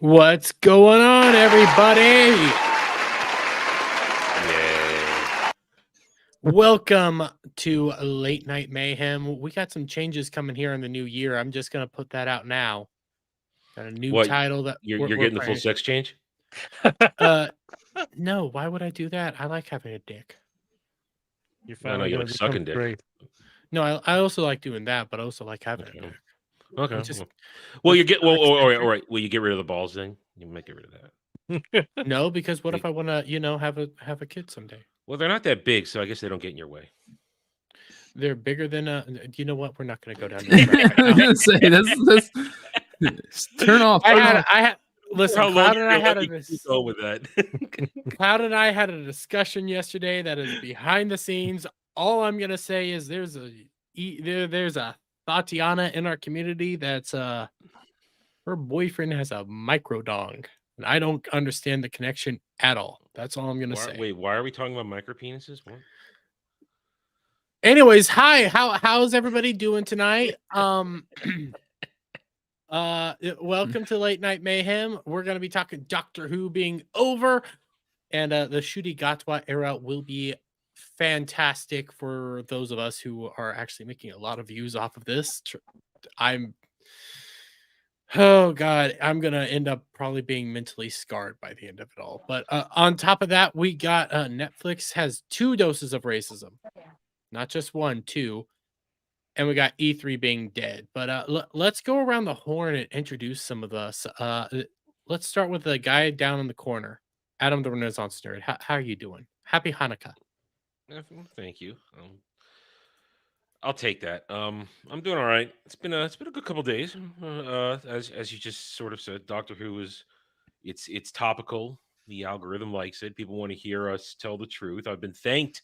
What's going on, everybody? Yay. Welcome to Late Night Mayhem. We got some changes coming here in the new year. I'm just going to put that out now. Got a new title that you're getting the full sex change? No, why would I do that? I like having a dick. You're I know you like sucking dick. great. No, I also like doing that, but I also like having a dick. Okay. Just, well, you get all right. Will you get rid of the balls thing? You might get rid of that. No, because what if I want to, have a kid someday? Well, they're not that big, so I guess they don't get in your way. They're bigger than you know what? We're not going to go down this road. I was gonna say this. Turn off. Listen, Cloud and I had go with that. Cloud and I had a discussion yesterday that is behind the scenes. All I'm gonna say is there's a Tatiana in our community that's her boyfriend has a micro dong, and I don't understand the connection at all. That's all I'm gonna say. Wait, why are we talking about micro penises? What? Anyways, hi. How's everybody doing tonight? Welcome to Late Night Mayhem. We're going to be talking Doctor Who being over, and the Shooty Gatwa era will be fantastic for those of us who are actually making a lot of views off of this. Oh God, I'm going to end up probably being mentally scarred by the end of it all. But on top of that, we got Netflix has 2 doses of racism, not just 1, 2. And we got E3 being dead. But let's go around the horn and introduce some of us. Let's start with the guy down in the corner, Adam the Renaissance Nerd. How are you doing? Happy Hanukkah. Thank you. I'll take that. I'm doing all right. It's been a good couple days. As you just sort of said, Doctor Who it's topical. The algorithm likes it. People want to hear us tell the truth. I've been thanked.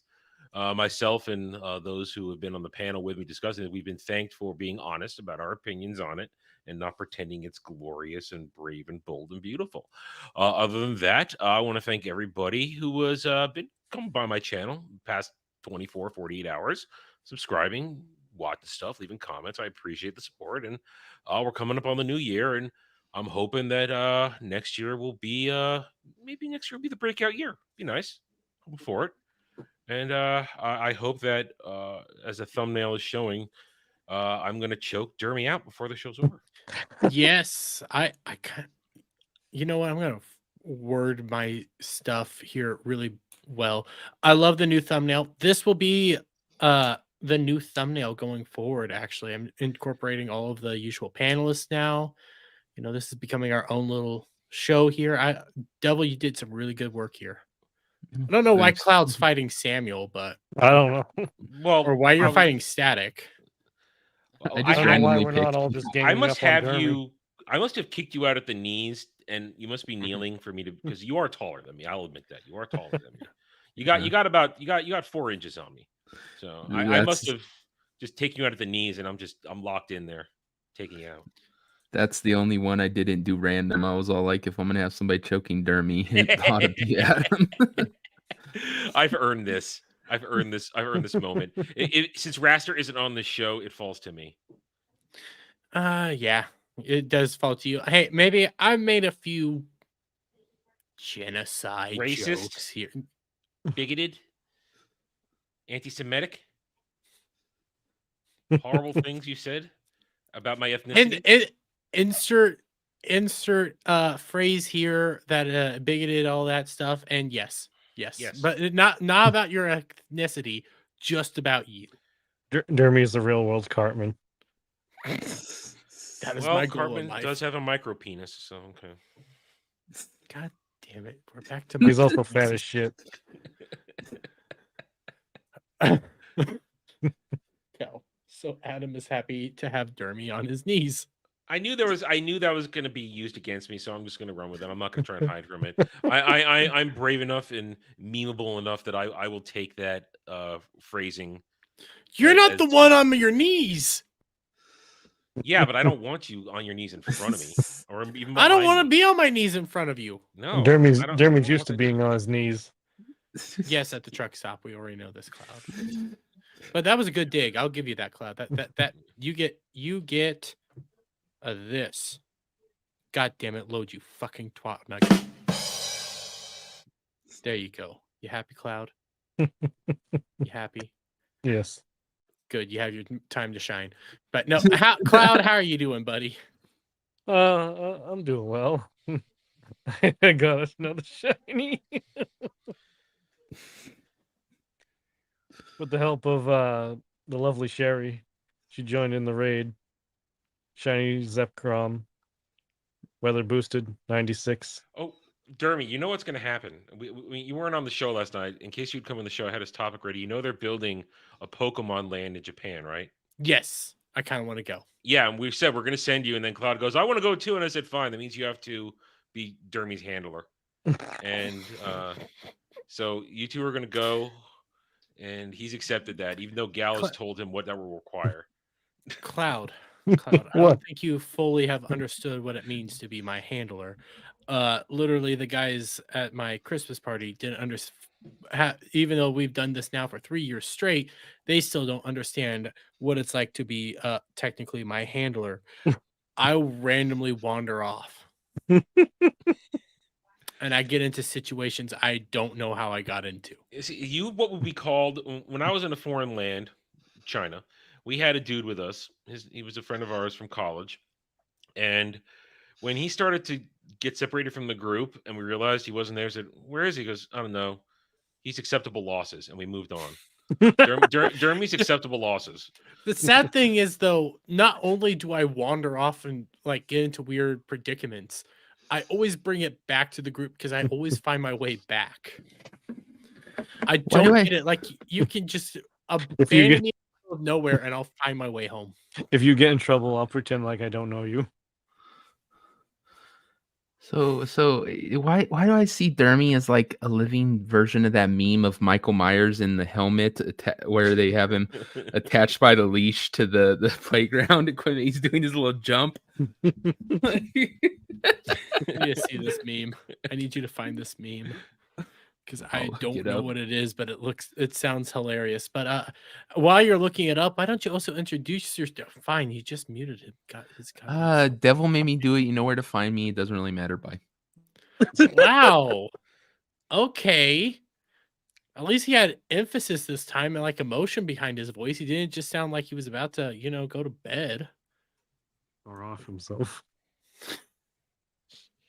Myself and those who have been on the panel with me discussing it, we've been thanked for being honest about our opinions on it and not pretending it's glorious and brave and bold and beautiful. Other than that, I want to thank everybody who has been coming by my channel the past 24, 48 hours, subscribing, watching stuff, leaving comments. I appreciate the support. And we're coming up on the new year, and I'm hoping that next year will be maybe next year will be the breakout year. Be nice. Hoping for it. And I hope that, as the thumbnail is showing, I'm going to choke Jeremy out before the show's over. Yes, I can't. You know what? I'm going to word my stuff here really well. I love the new thumbnail. This will be the new thumbnail going forward, actually. I'm incorporating all of the usual panelists now. This is becoming our own little show here. Devil, you did some really good work here. I don't know why Cloud's fighting Samiel, but I don't know. Well, or why you're fighting Static. I just don't know why we're not all just ganging I must up on have Jeremy. you. I must have kicked you out at the knees, and you must be kneeling for me to, because you are taller than me. I'll admit that you are taller than me. You got 4 inches on me, so I must have just taken you out at the knees, and I'm locked in there, taking you out. That's the only one I didn't do random. I was all like, if I'm gonna have somebody choking Dermy, it ought to be Adam. I've earned this. I've earned this moment. Since Raster isn't on the show, it falls to me. Yeah, it does fall to you. Hey, maybe I made a few genocide jokes here. Bigoted, anti-Semitic, horrible things you said about my ethnicity. And insert phrase here that bigoted, all that stuff. And yes, but not about your ethnicity, just about you. Dermy is the real world Cartman. That is my goal Cartman in life. does have a micro penis, so okay. God damn it, we're back to. He's also fat as shit. So Adam is happy to have Dermy on his knees. I knew that was going to be used against me, so I'm just going to run with it. I'm not going to try and hide from it. I'm brave enough and memeable enough that I will take that phrasing. You're not the one on your knees. Yeah, but I don't want you on your knees in front of me, or even. I don't want to be on my knees in front of you. No, Dermy's used to being on his knees. Yes, at the truck stop, we already know this, Cloud. But that was a good dig. I'll give you that, Cloud. That you get this. God damn it, load, you fucking twat. There you go. You happy, Cloud? You happy? Yes. Good. You have your time to shine. But no, Cloud, how are you doing, buddy? I'm doing well. I got another shiny. With the help of the lovely Sherry, she joined in the raid. Shiny Zepcrom, weather boosted 96. Oh, Dermy, you know what's going to happen. You weren't on the show last night. In case you'd come on the show, I had this topic ready. You know they're building a Pokemon land in Japan, right? Yes, I kind of want to go. Yeah, and we said we're going to send you, and then Cloud goes, "I want to go too," and I said, "Fine." That means you have to be Dermy's handler, and so you two are going to go, and he's accepted that, even though Gal has told him what that will require. Cloud, I What? don't think you fully have understood what it means to be my handler. Literally, the guys at my Christmas party didn't understand. Even though we've done this now for 3 years straight, they still don't understand what it's like to be technically my handler. I randomly wander off. And I get into situations I don't know how I got into. You what would be called when I was in a foreign land, China. We had a dude with us. He was a friend of ours from college, and when he started to get separated from the group, and we realized he wasn't there, I said, "Where is he?" He goes, "I don't know. He's acceptable losses," and we moved on. Dermy's acceptable losses. The sad thing is, though, not only do I wander off and like get into weird predicaments, I always bring it back to the group because I always find my way back. I don't get it. Like you can just abandon me in the middle of nowhere, and I'll find my way home. If you get in trouble, I'll pretend like I don't know you. So why do I see Dermy as like a living version of that meme of Michael Myers in the helmet where they have him attached by the leash to the playground equipment? He's doing his little jump. I need to see this meme. I need you to find this meme because I don't know what it is, but it sounds hilarious. But while you're looking it up, why don't you also introduce yourself? Fine, you just muted him. Devil made me do it. You know where to find me. It doesn't really matter. Bye. Wow. Okay. At least he had emphasis this time and like emotion behind his voice. He didn't just sound like he was about to, go to bed. Or off himself.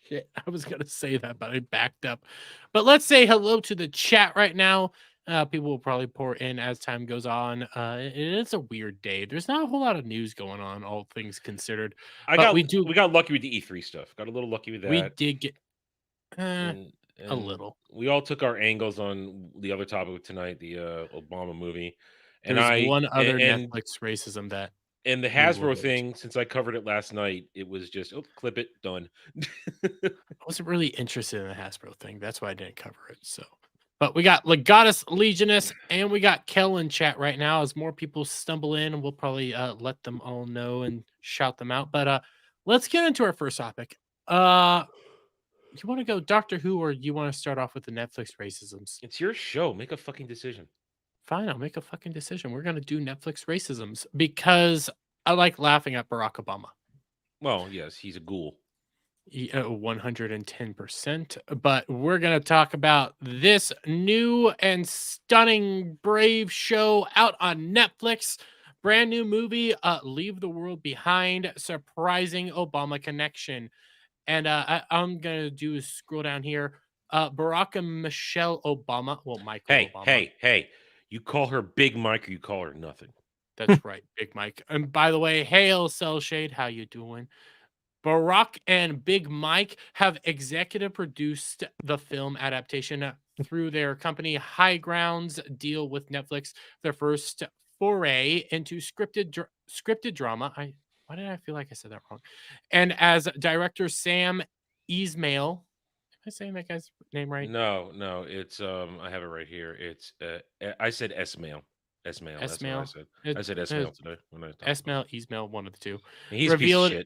Shit, I was gonna say that, but I backed up. But let's say hello to the chat right now. People will probably pour in as time goes on. It's a weird day. There's not a whole lot of news going on, all things considered. We got lucky with the E3 stuff. Got a little lucky with that. We did get and a little. We all took our angles on the other topic tonight, the Obama movie. And There's one other Netflix racism that. And the Hasbro thing, since I covered it last night, it was just, clip it, done. I wasn't really interested in the Hasbro thing. That's why I didn't cover it. So, but we got Legatus Legionus and we got Kel in chat right now. As more people stumble in, and we'll probably let them all know and shout them out. But let's get into our first topic. You want to go Doctor Who, or you want to start off with the Netflix racisms? It's your show. Make a fucking decision. Fine, I'll make a fucking decision. We're gonna do Netflix racisms because I like laughing at Barack Obama. Well, yes, he's a ghoul. 110%. But we're gonna talk about this new and stunning, brave show out on Netflix. Brand new movie, Leave the World Behind, surprising Obama connection. And I'm gonna do is scroll down here. Barack and Michelle Obama. Well, Michael Obama. Hey. You call her Big Mike or you call her nothing. That's right, Big Mike. And by the way, hail Cell Shade, how you doing? Barack and Big Mike have executive produced the film adaptation through their company High Grounds deal with Netflix. Their first foray into scripted drama. Why did I feel like I said that wrong? And as director Sam Ismail. Am I saying that guy's name right? No, it's I have it right here. It's I said Esmail. Esmail. That's what I said. I said Esmail today. Esmail, one of the two. And he's revealed, a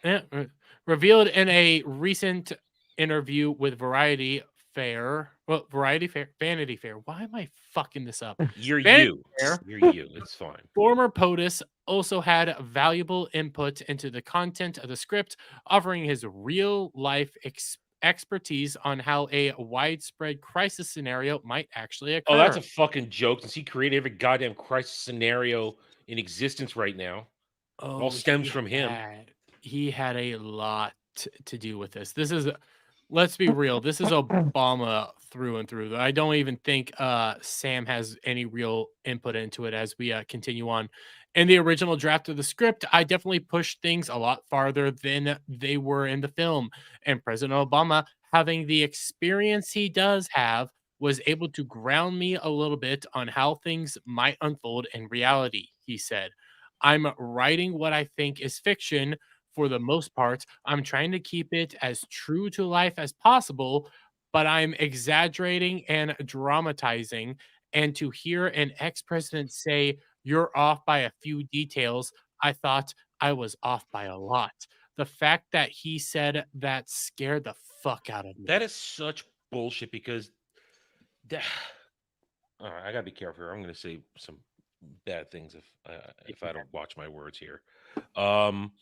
piece of shit. Revealed in a recent interview with Vanity Fair. Why am I fucking this up? You're you. It's fine. Former POTUS also had valuable input into the content of the script, offering his real life expertise on how a widespread crisis scenario might actually Oh, that's a occur. fucking joke since he created every goddamn crisis scenario in existence right now. It all Oh, stems from him. he had a lot to do with this. This is, let's be real, this is Obama through and through. I don't even think Sam has any real input into it as we continue on. In the original draft of the script, I definitely pushed things a lot farther than they were in the film. And President Obama, having the experience he does have, was able to ground me a little bit on how things might unfold in reality, he said. I'm writing what I think is fiction for the most part. I'm trying to keep it as true to life as possible, but I'm exaggerating and dramatizing. And to hear an ex president say, "You're off by a few details," I thought I was off by a lot. The fact that he said that scared the fuck out of That me. is such bullshit because that, all right, I gotta be careful here. I'm gonna say some bad things if I don't watch my words here. Um,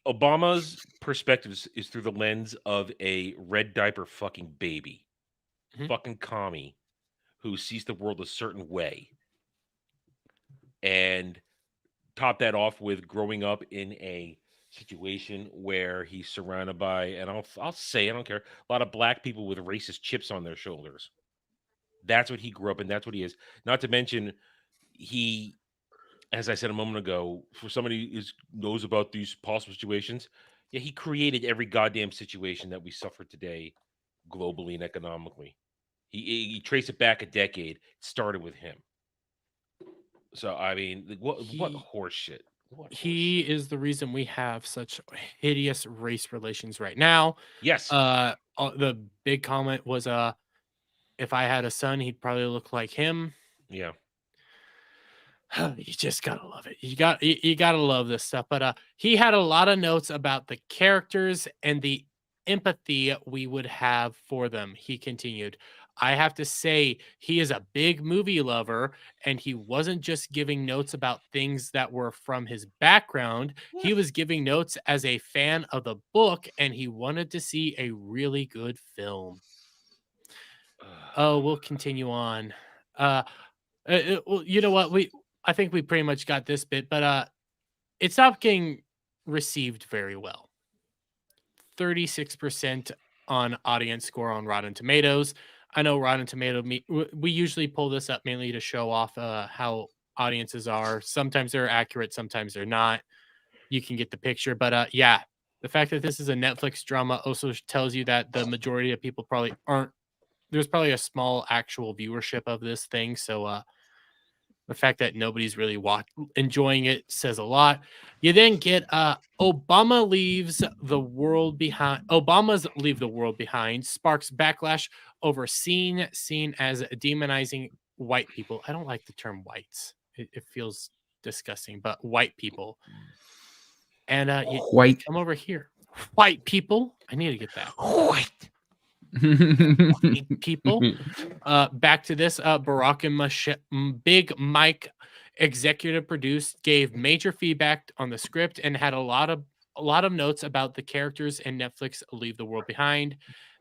Obama's perspective is through the lens of a red diaper fucking baby, Mhm. fucking commie who sees the world a certain way, and top that off with growing up in a situation where he's surrounded by, and I'll say, I don't care, a lot of black people with racist chips on their shoulders. That's what he grew up in. That's what he is. Not to mention, he, as I said a moment ago, for somebody who knows about these possible situations, yeah, he created every goddamn situation that we suffer today, globally and economically. He traced it back a decade. It started with him. So I mean, like, what He horse shit? What horse he shit? is the reason we have such hideous race relations right now. Yes. The big comment was, if I had a son, he'd probably look like him. Yeah. You just gotta love it. You gotta love this stuff. But he had a lot of notes about the characters and the empathy we would have for them. He continued, "I have to say, he is a big movie lover, and he wasn't just giving notes about things that were from his background. He was giving notes as a fan of the book, and he wanted to see a really good film." Oh, we'll continue on. Uh, well, you know what? I think we pretty much got this bit, but it's not getting received very well. 36% on audience score on Rotten Tomatoes. I know Rotten Tomato. We usually pull this up mainly to show off how audiences are. Sometimes they're accurate, sometimes they're not. You can get the picture, but yeah, the fact that this is a Netflix drama also tells you that the majority of people probably aren't. There's probably a small actual viewership of this thing, so the fact that nobody's really enjoying it says a lot. You then get Obama leaves the world behind. Obama's leave the world behind sparks backlash over seen as demonizing white people. I don't like the term whites. It feels disgusting, but white people. And you White. come over here. White people. I need to get that. White. People. Back to this, Barack and Big Mike, executive produced, gave major feedback on the script and had a lot of notes about the characters in Netflix Leave the World Behind.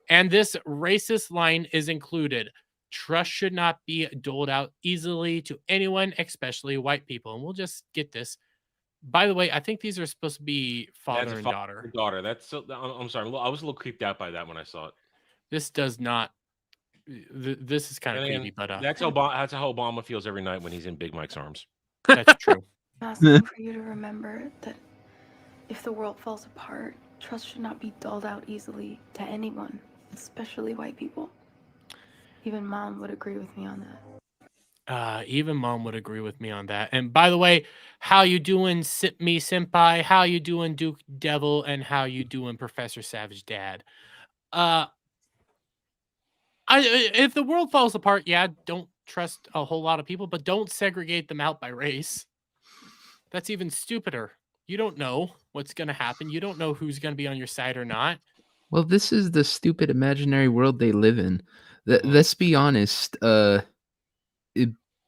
And this racist line is included: "Trust should not be doled out easily to anyone, especially white people." And we'll just get this. By the way, I think these are supposed to be That's father a and father daughter. and daughter. That's so. I'm sorry. I was a little creeped out by that when I saw it. This does not. This is kind of And creepy, again, but that's how Obama feels every night when he's in Big Mike's arms. that's true. I'm asking for you to remember that if the world falls apart, trust should not be doled out easily to anyone, especially white people. Even Mom would agree with me on that. Even Mom would agree with me on that. And by the way, how you doing, Sip Me Senpai? How you doing, Duke Devil? And how you doing, Professor Savage Dad? If the world falls apart, yeah, don't trust a whole lot of people, but don't segregate them out by race. That's even stupider. You don't know what's going to happen. You don't know who's going to be on your side or not. Well, this is the stupid imaginary world they live in. Mhm. Let's be honest.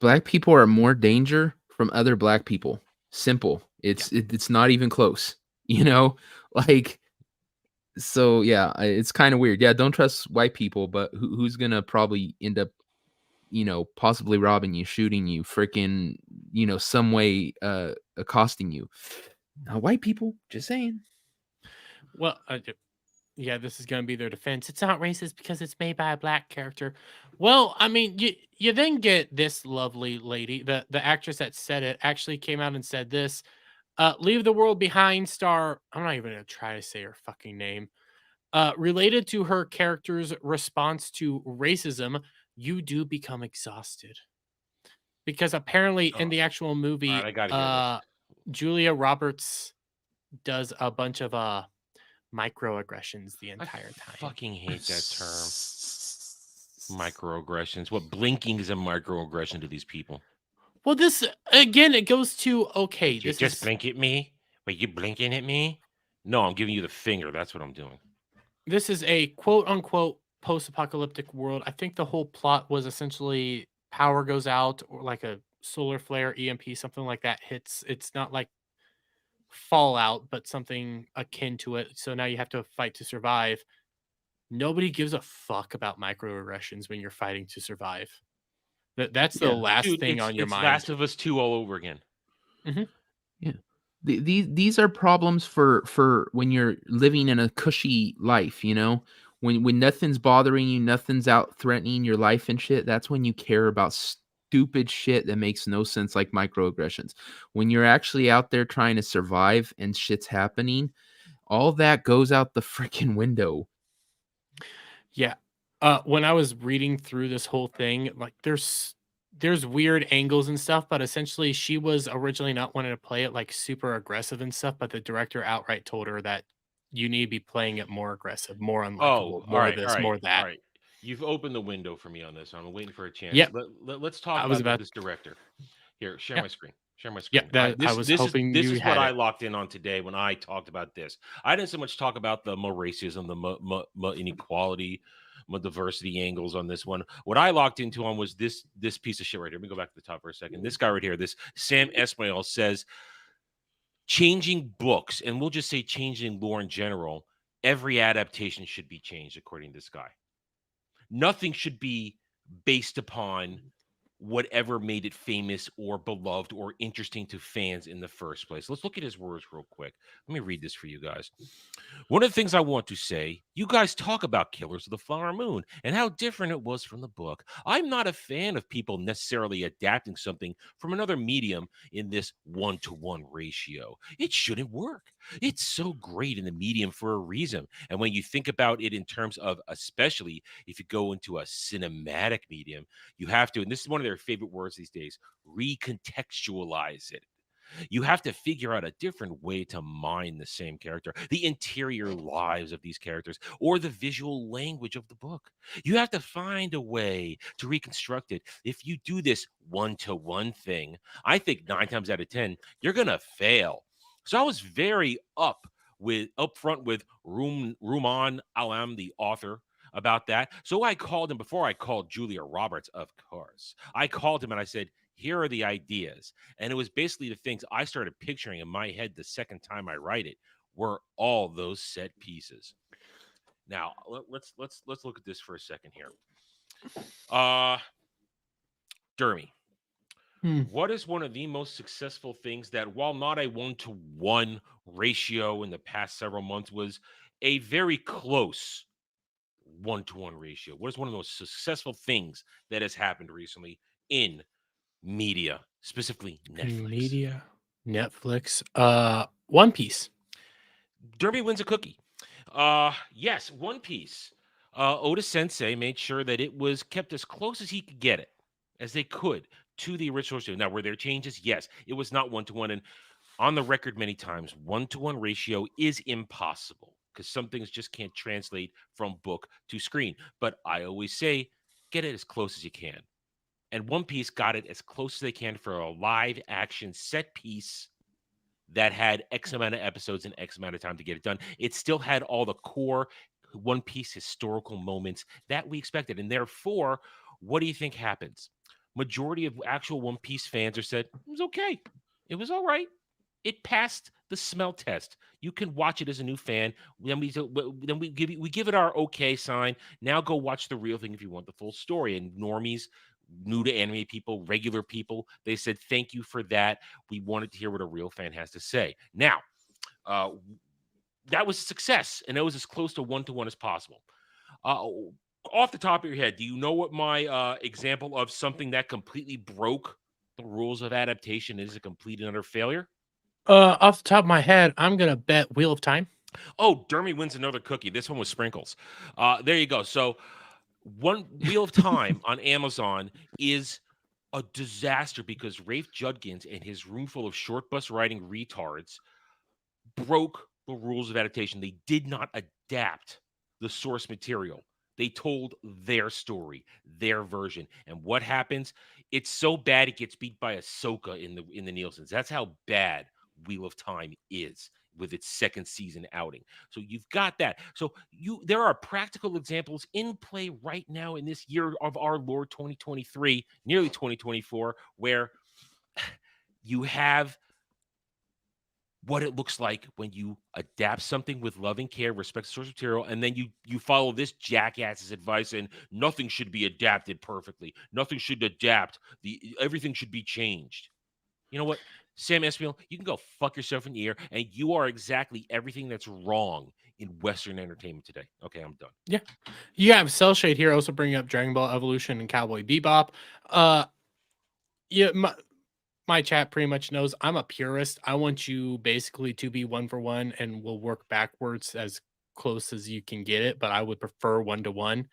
Black people are more danger from other black people. Simple. It's not even close. You know, like so. Yeah, it's kind of weird. Yeah, don't trust white people, but who's gonna probably end up, possibly robbing you, shooting you, freaking, some way accosting you? White people. Just saying. Well, yeah, this is going to be their defense. It's not racist because it's made by a black character. Well, I mean, you then get this lovely lady, the actress that said it actually came out and said this. Leave the World Behind star. I'm not even going to try to say her fucking name. Related to her character's response to racism, you do become exhausted. Because apparently in the actual movie, I gotta hear Julia Roberts does a bunch of microaggressions the I entire time. fucking hate that term. Microaggressions. What, blinking is a microaggression to these people? Well, this again, it goes to okay. You This just is blink at me? Wait, you blinking at me? No, I'm giving you the finger. That's what I'm doing. this is a quote unquote post-apocalyptic world. I think the whole plot was essentially power goes out or like a solar flare, EMP, something like that hits. It's not like Fallout, but something akin to it. So now you have to fight to survive. Nobody gives a fuck about microaggressions when you're fighting to survive. That's the Yeah. last Dude, thing on your it's mind. Last of Us 2 all over again. Yeah. These are problems for when you're living in a cushy life, when nothing's bothering you, nothing's out threatening your life and shit. That's when you care about stupid shit that makes no sense, like microaggressions. When you're actually out there trying to survive and shit's happening, all that goes out the freaking window. Yeah. When I was reading through this whole thing, like there's weird angles and stuff, but essentially she was originally not wanting to play it like super aggressive and stuff, but the director outright told her that you need to be playing it more aggressive, more unlikable, All more right, this, more all that. right. You've opened the window for me on this. I'm waiting for a chance. Yep. Let's talk I was about about this director. Here, share Yeah. my screen. Share my Yeah, screen. that I was hoping this you is what had I it. locked in on today when I talked about this. I didn't so much talk about the racism, the inequality, diversity angles on this one. What I locked into on was this piece of shit right here. Let me go back to the top for a second. This guy right here, this Sam Esmail says, changing books, and we'll just say changing lore in general, every adaptation should be changed according to this guy. Nothing should be based upon whatever made it famous or beloved or interesting to fans in the first place. Let's look at his words real quick. Let me read this for you guys. One of the things I want to say, you guys talk about Killers of the Flower Moon and how different it was from the book. I'm not a fan of people necessarily adapting something from another medium in this 1-to-1 ratio. It shouldn't work. It's so great in the medium for a reason. And when you think about it in terms of, especially if you go into a cinematic medium, you have to, and this is one of their favorite words these days, recontextualize it. You have to figure out a different way to mine the same character, the interior lives of these characters, or the visual language of the book. You have to find a way to reconstruct it. If you do this 1-to-1 thing, I think 9 times out of 10, you're going to fail. So I was very upfront with Rumaan Alam, the author, about that. So I called him before I called Julia Roberts, of course. I called him and I said, here are the ideas. And it was basically the things I started picturing in my head the second time I write it were all those set pieces. Now, let's look at this for a second here. Dermy, what is one of the most successful things that, while not a 1-to-1 ratio in the past several months, was a very close 1-to-1 ratio? What is one of the most successful things that has happened recently in media, specifically Netflix? Media, Netflix, One Piece. Derby wins a cookie. Yes, One Piece. Oda Sensei made sure that it was kept as close as he could get it, as they could, to the original show. Now, were there changes? Yes, it was not 1-to-1, and on the record many times, 1-to-1 ratio is impossible because some things just can't translate from book to screen. But I always say, get it as close as you can. And One Piece got it as close as they can for a live action set piece that had X amount of episodes and X amount of time to get it done. It still had all the core One Piece historical moments that we expected. And therefore, what do you think happens? majority of actual One Piece fans are said it was okay. It was all right. It passed the smell test. You can watch it as a new fan. Then we give it our okay sign. Now go watch the real thing if you want the full story. And normies, new to anime people, regular people, they said thank you for that. We wanted to hear what a real fan has to say. Now, that was a success, and it was as close to 1-to-1 as possible. Off the top of your head, do you know what my example of something that completely broke the rules of adaptation is? A complete and utter failure? Off the top of my head, I'm gonna bet Wheel of Time. Oh, Dermy wins another cookie. This one was sprinkles. There you go. So, one Wheel of Time on Amazon is a disaster because Rafe Judkins and his room full of short bus riding retards broke the rules of adaptation. They did not adapt the source material. They told their story, their version. And what happens? It's so bad it gets beat by Ahsoka in the Nielsen's. That's how bad Wheel of Time is with its second season outing. So you've got that. So there are practical examples in play right now in this year of our Lord 2023, nearly 2024, where you have what it looks like when you adapt something with love and care, respect the source material, and then you follow this jackass's advice, and nothing should be adapted perfectly. Nothing should adapt. Everything should be changed. You know what? Sam Esmail, you can go fuck yourself in the ear, and you are exactly everything that's wrong in Western entertainment today. Okay, I'm done. Yeah. You have Cell Shade here also bringing up Dragon Ball Evolution and Cowboy Bebop. Yeah, my chat pretty much knows I'm a purist. I want you basically to be 1-for-1, and we'll work backwards as close as you can get it. But I would prefer 1-to-1.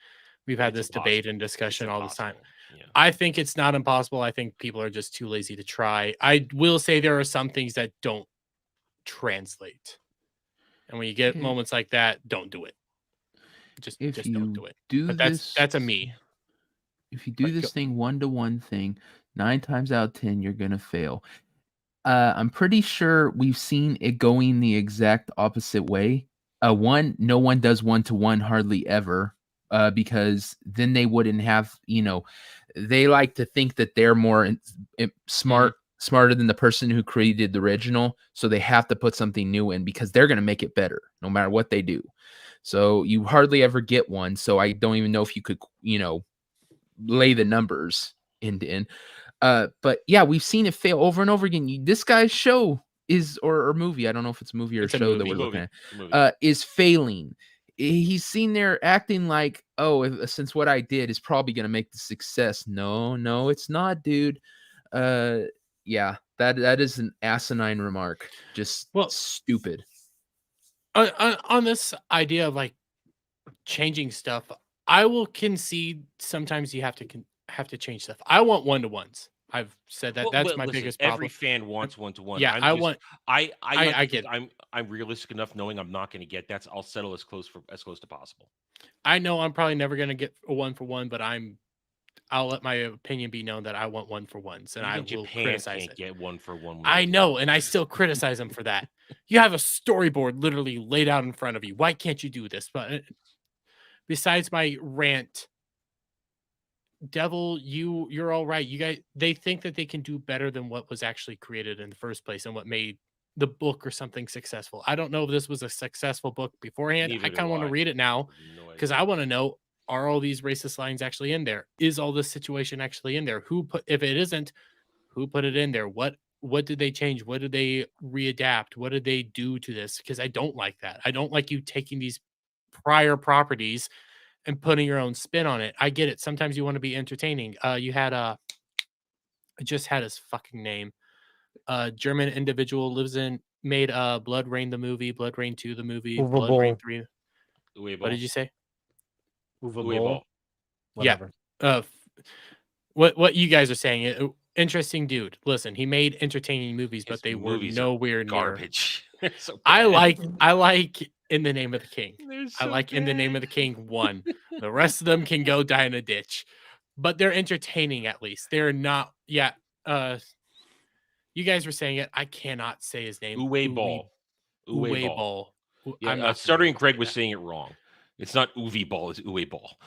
We've had this debate and discussion all this time. Yeah. I think it's not impossible. I think people are just too lazy to try. I will say there are some things that don't translate. And when you get Okay. moments like that, don't do it. Just If don't you do it. do But this, that's a me. if you do But this go- thing 1-to-1 thing, 9 times out of 10, you're gonna fail. I'm pretty sure we've seen it going the exact opposite way. No one does 1-to-1 hardly ever, because then they wouldn't have, they like to think that they're more smarter than the person who created the original, so they have to put something new in because they're gonna make it better no matter what they do. So you hardly ever get one. So I don't even know if you could, lay the numbers in. But yeah, we've seen it fail over and over again. This guy's show is or movie, I don't know if it's a movie or It's a show that movie. we're looking Movie. at, is failing. He's seen there acting like, since what I did is probably gonna make the success. No, it's not, dude. Yeah, that is an asinine remark. Just stupid. On this idea of like changing stuff, I will concede sometimes you have to change stuff. I want 1-to-1s. I've said that. Well, That's but my listen, biggest problem. every fan wants 1-to-1. Yeah, I want. I like I to think get. I'm realistic enough knowing I'm not going to get that. So I'll settle as close to possible. I know I'm probably never going to get a 1-for-1, but I'll let my opinion be known that I want 1-for-1s, and Even I will Japan criticize can't it. get 1-for-1. I know, and I still criticize them for that. You have a storyboard literally laid out in front of you. Why can't you do this? But besides my rant, Devil, you're all right. You guys, they think that they can do better than what was actually created in the first place and what made the book or something successful. I don't know if this was a successful book beforehand. Neither I do kind of want to I. read it now No because idea. I want to know, are all these racist lines actually in there? Is all this situation actually in there? If it isn't, who put it in there? What did they change? What did they readapt? What did they do to this? Because I don't like that. I don't like you taking these prior properties and putting your own spin on it. I get it. Sometimes you want to be entertaining. You had I just had his fucking name. German individual made Blood Rain the movie, Blood Rain 2 the movie, Uwe Blood Rain Boll. 3. Uwe What did you say? Uwe Uwe Boll. Ball. Whatever. Yeah. What you guys are saying? Interesting dude. Listen, he made entertaining movies, but His they were movies are nowhere near. Garbage. They're so I bad. like In the Name of the King. They're I so like In the Name bad. of the King 1. The rest of them can go die in a ditch. But they're entertaining at least. They're not you guys were saying it. I cannot say his name. Uwe Ball. Uwe Ball. Yeah, I'm not gonna be Stuttering able to Craig say was that. saying it wrong. It's not Uwe Ball, it's Uwe Ball.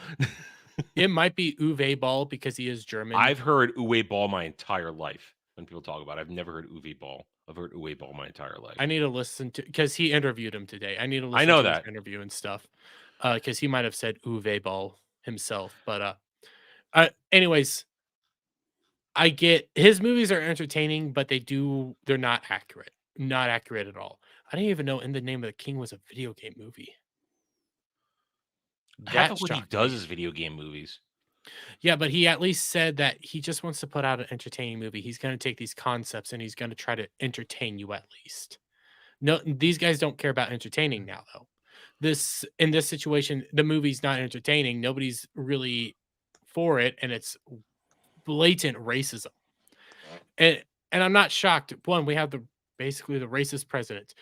It might be Uwe Ball because he is German. I've heard Uwe Ball my entire life when people talk about it. I've never heard Uwe Ball. I've heard Uwe Ball my entire life. I need to listen to because he interviewed him today. I need to listen know to that. his interview and stuff. Because he might have said Uwe Ball himself. But anyways, I get his movies are entertaining, but they're not accurate. Not accurate at all. I didn't even know In the Name of the King was a video game movie. Half That of what he shocked does me. is video game movies. Yeah, but he at least said that he just wants to put out an entertaining movie. He's going to take these concepts and he's going to try to entertain you at least. No, these guys don't care about entertaining now, though. In this situation, the movie's not entertaining. Nobody's really for it, and it's blatant racism. And I'm not shocked. One, we have basically the racist president.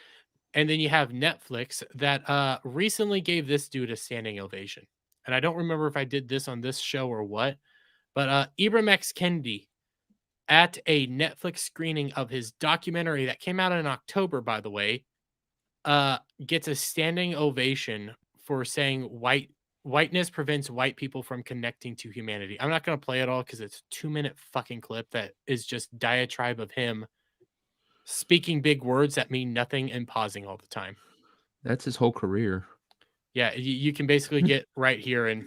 And then you have Netflix that recently gave this dude a standing ovation. And I don't remember if I did this on this show or what, but Ibram X. Kendi at a Netflix screening of his documentary that came out in October, by the way, gets a standing ovation for saying whiteness prevents white people from connecting to humanity. I'm not going to play it all because it's a 2-minute fucking clip that is just diatribe of him speaking big words that mean nothing and pausing all the time. That's his whole career. Yeah, you can basically get right here and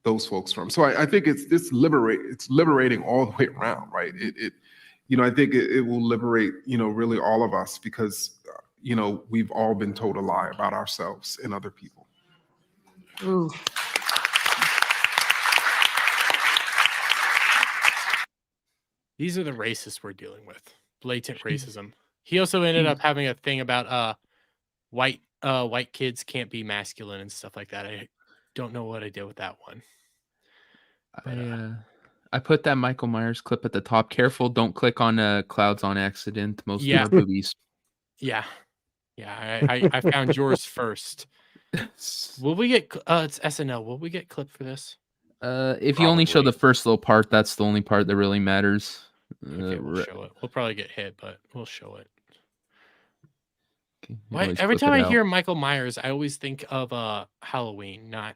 those folks from. So I think it's liberating all the way around, right? I think it will liberate, really all of us because, we've all been told a lie about ourselves and other people. Ooh. These are the racists we're dealing with. Blatant racism. He also ended up having a thing about white kids can't be masculine and stuff like that. I don't know what I did with that one. But, I put that Michael Myers clip at the top. Careful, don't click on clouds on accident. Most Yeah. of our movies. Yeah. I found yours first. Will we get it's SNL? Will we get clip for this? If you only show the first little part, that's the only part that really matters. Okay, we'll show it. We'll probably get hit, but we'll show it. Okay, Why, every time I hear Michael Myers, I always think of Halloween, not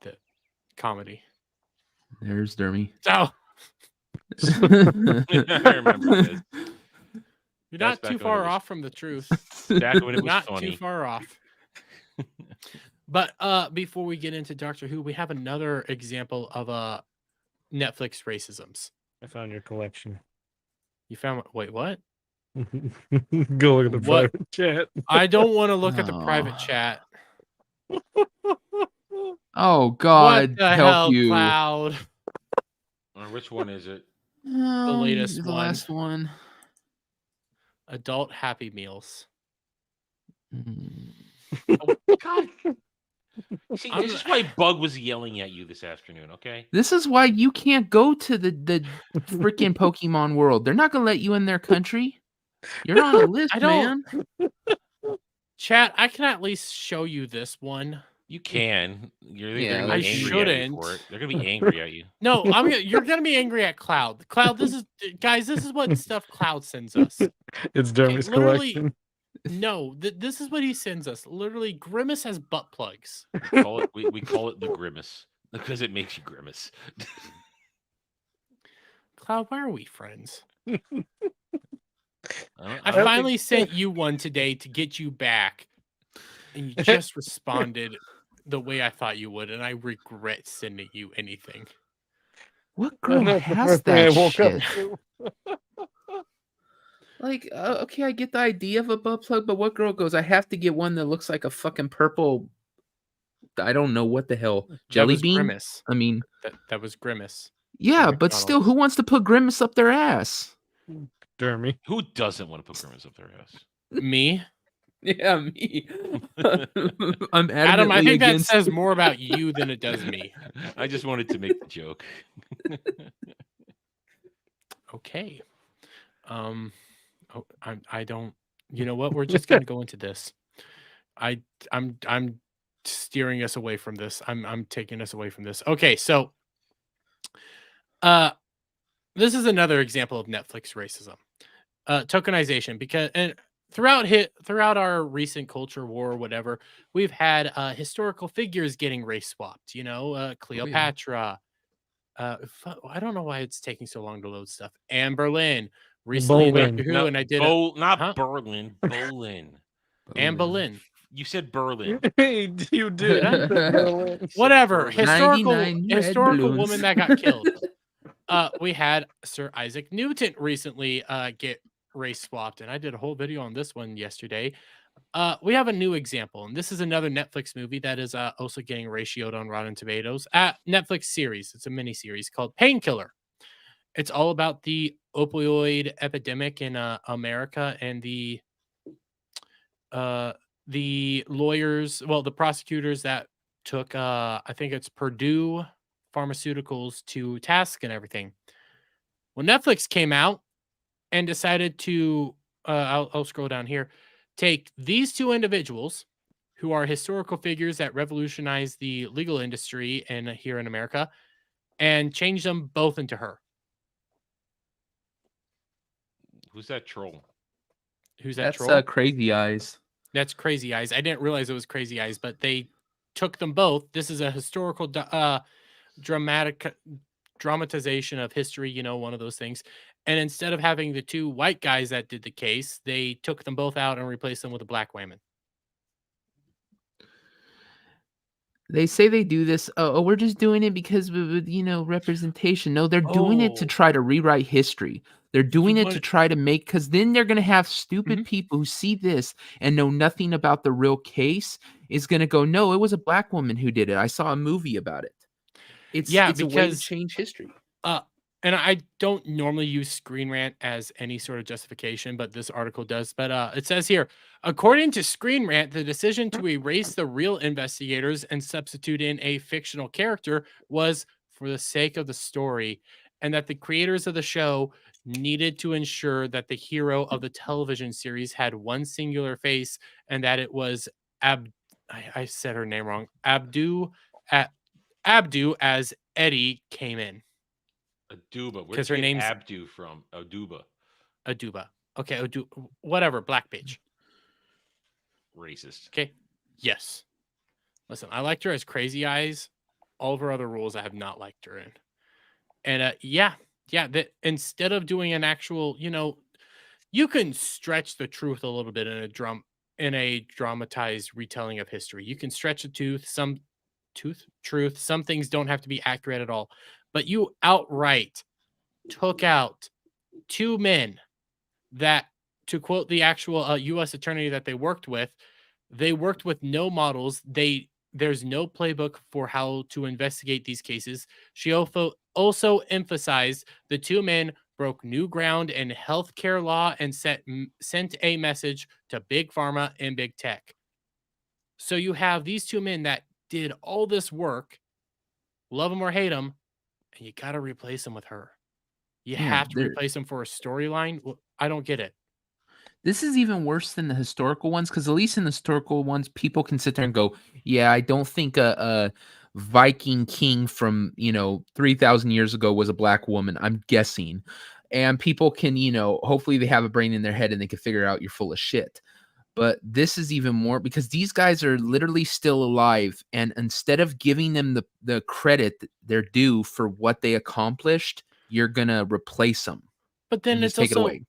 the comedy. There's Dermy. Oh, I remember this. you're That's not too back when it far was- off from the truth. Back when it was Not funny. too far off. But before we get into Doctor Who, we have another example of Netflix racisms. I found your collection. You found wait, what? Go look at the What? private chat. I don't want to look at the Oh. private chat. Oh God, What the help hell, you! Cloud? Which one is it? The latest the one. last one. Adult Happy Meals. Mm. God. See, this is why Bug was yelling at you this afternoon, okay? This is why you can't go to the freaking Pokemon world. They're not gonna let you in their country. You're on a list, I don't- man. Chat, I can at least show you this one. You can. They're Yeah, gonna be I angry at you shouldn't. for it. They're gonna be angry at you. No, you're gonna be angry at Cloud. Cloud, this is what stuff Cloud sends us. It's Dermy's literally- collection. No, this is what he sends us. Literally, Grimace has butt plugs. We call it the grimace because it makes you grimace. Cloud, why are we friends? I I finally sent you one today to get you back, and you just responded the way I thought you would, and I regret sending you anything. What I girl know, the has first thing I that woke shit? up to. Like, okay, I get the idea of a butt plug, but what girl goes, I have to get one that looks like a fucking purple, I don't know what the hell, That jelly was bean? Grimace. I mean, That was Grimace. yeah, but still, McDonald's. who wants to put Grimace up their ass? Dermy. Who doesn't want to put grimace up their ass? Me, Yeah, me. I'm Adam. I adamantly think that against- says more about you than it does me. I just wanted to make the joke. Okay. I don't. You know what? We're just gonna go into this. I'm steering us away from this. I'm taking us away from this. Okay, so this is another example of Netflix racism. Tokenization, because and throughout our recent culture war or whatever, we've had historical figures getting race swapped. Cleopatra. I don't know why it's taking so long to load stuff. Anne Boleyn recently in Boleyn. Doctor Who, and I did not Berlin, Bolin. Anne Boleyn. You said Berlin. Hey, you did. You said Berlin. Whatever. Berlin. Historical 99 red historical balloons. woman that got killed. We had Sir Isaac Newton recently get race swapped, and I did a whole video on this one yesterday. We have a new example, and this is another Netflix movie that is also getting ratioed on Rotten Tomatoes. Netflix series. It's a mini series called Painkiller. It's all about the opioid epidemic in America and the lawyers, the prosecutors that took I think it's Purdue Pharmaceuticals to task and everything. Well, Netflix came out and decided to I'll scroll down here, take these two individuals who are historical figures that revolutionized the legal industry here in America and change them both into her. Who's that troll? Who's that That's troll? Crazy Eyes. That's Crazy Eyes. I didn't realize it was Crazy Eyes, but they took them both. This is a historical dramatization of history, one of those things. And instead of having the two white guys that did the case, they took them both out and replaced them with a black woman. They say they do this. Oh, we're just doing it because of representation. No, they're doing it to Oh. try to rewrite history. They're doing it to want- try to make, because then they're going to have stupid Mhm. people who see this and know nothing about the real case is going to go, no, it was a black woman who did it. I saw a movie about it. It's a way to because change history. and I don't normally use Screen Rant as any sort of justification, but this article does. But it says here, according to Screen Rant, the decision to erase the real investigators and substitute in a fictional character was for the sake of the story, and that the creators of the show needed to ensure that the hero of the television series had one singular face, and that it was I said her name wrong. Abdu as Eddie came in. Aduba. Where'd 'Cause you her get name's- Abdu from? Aduba. Aduba. Okay, whatever, black bitch. Racist. Okay. Yes. Listen, I liked her as Crazy Eyes. All of her other roles I have not liked her in. And that instead of doing an actual, you can stretch the truth a little bit in a dramatized retelling of history. You can stretch the truth. Some things don't have to be accurate at all. But you outright took out two men that, to quote the actual U.S. attorney that they worked with no models. There's no playbook for how to investigate these cases. She also emphasized the two men broke new ground in healthcare law and sent a message to big pharma and big tech. So you have these two men that did all this work, love them or hate them, and you got to replace them with her. You Yeah, have to replace them for a storyline. I don't get it. This is even worse than the historical ones, because at least in the historical ones, people can sit there and go, yeah, I don't think a Viking king from, 3,000 years ago was a black woman. I'm guessing. And people can, hopefully they have a brain in their head and they can figure out you're full of shit. But this is even more because these guys are literally still alive. And instead of giving them the credit they're due for what they accomplished, you're going to replace them. But then and it's just take it also away.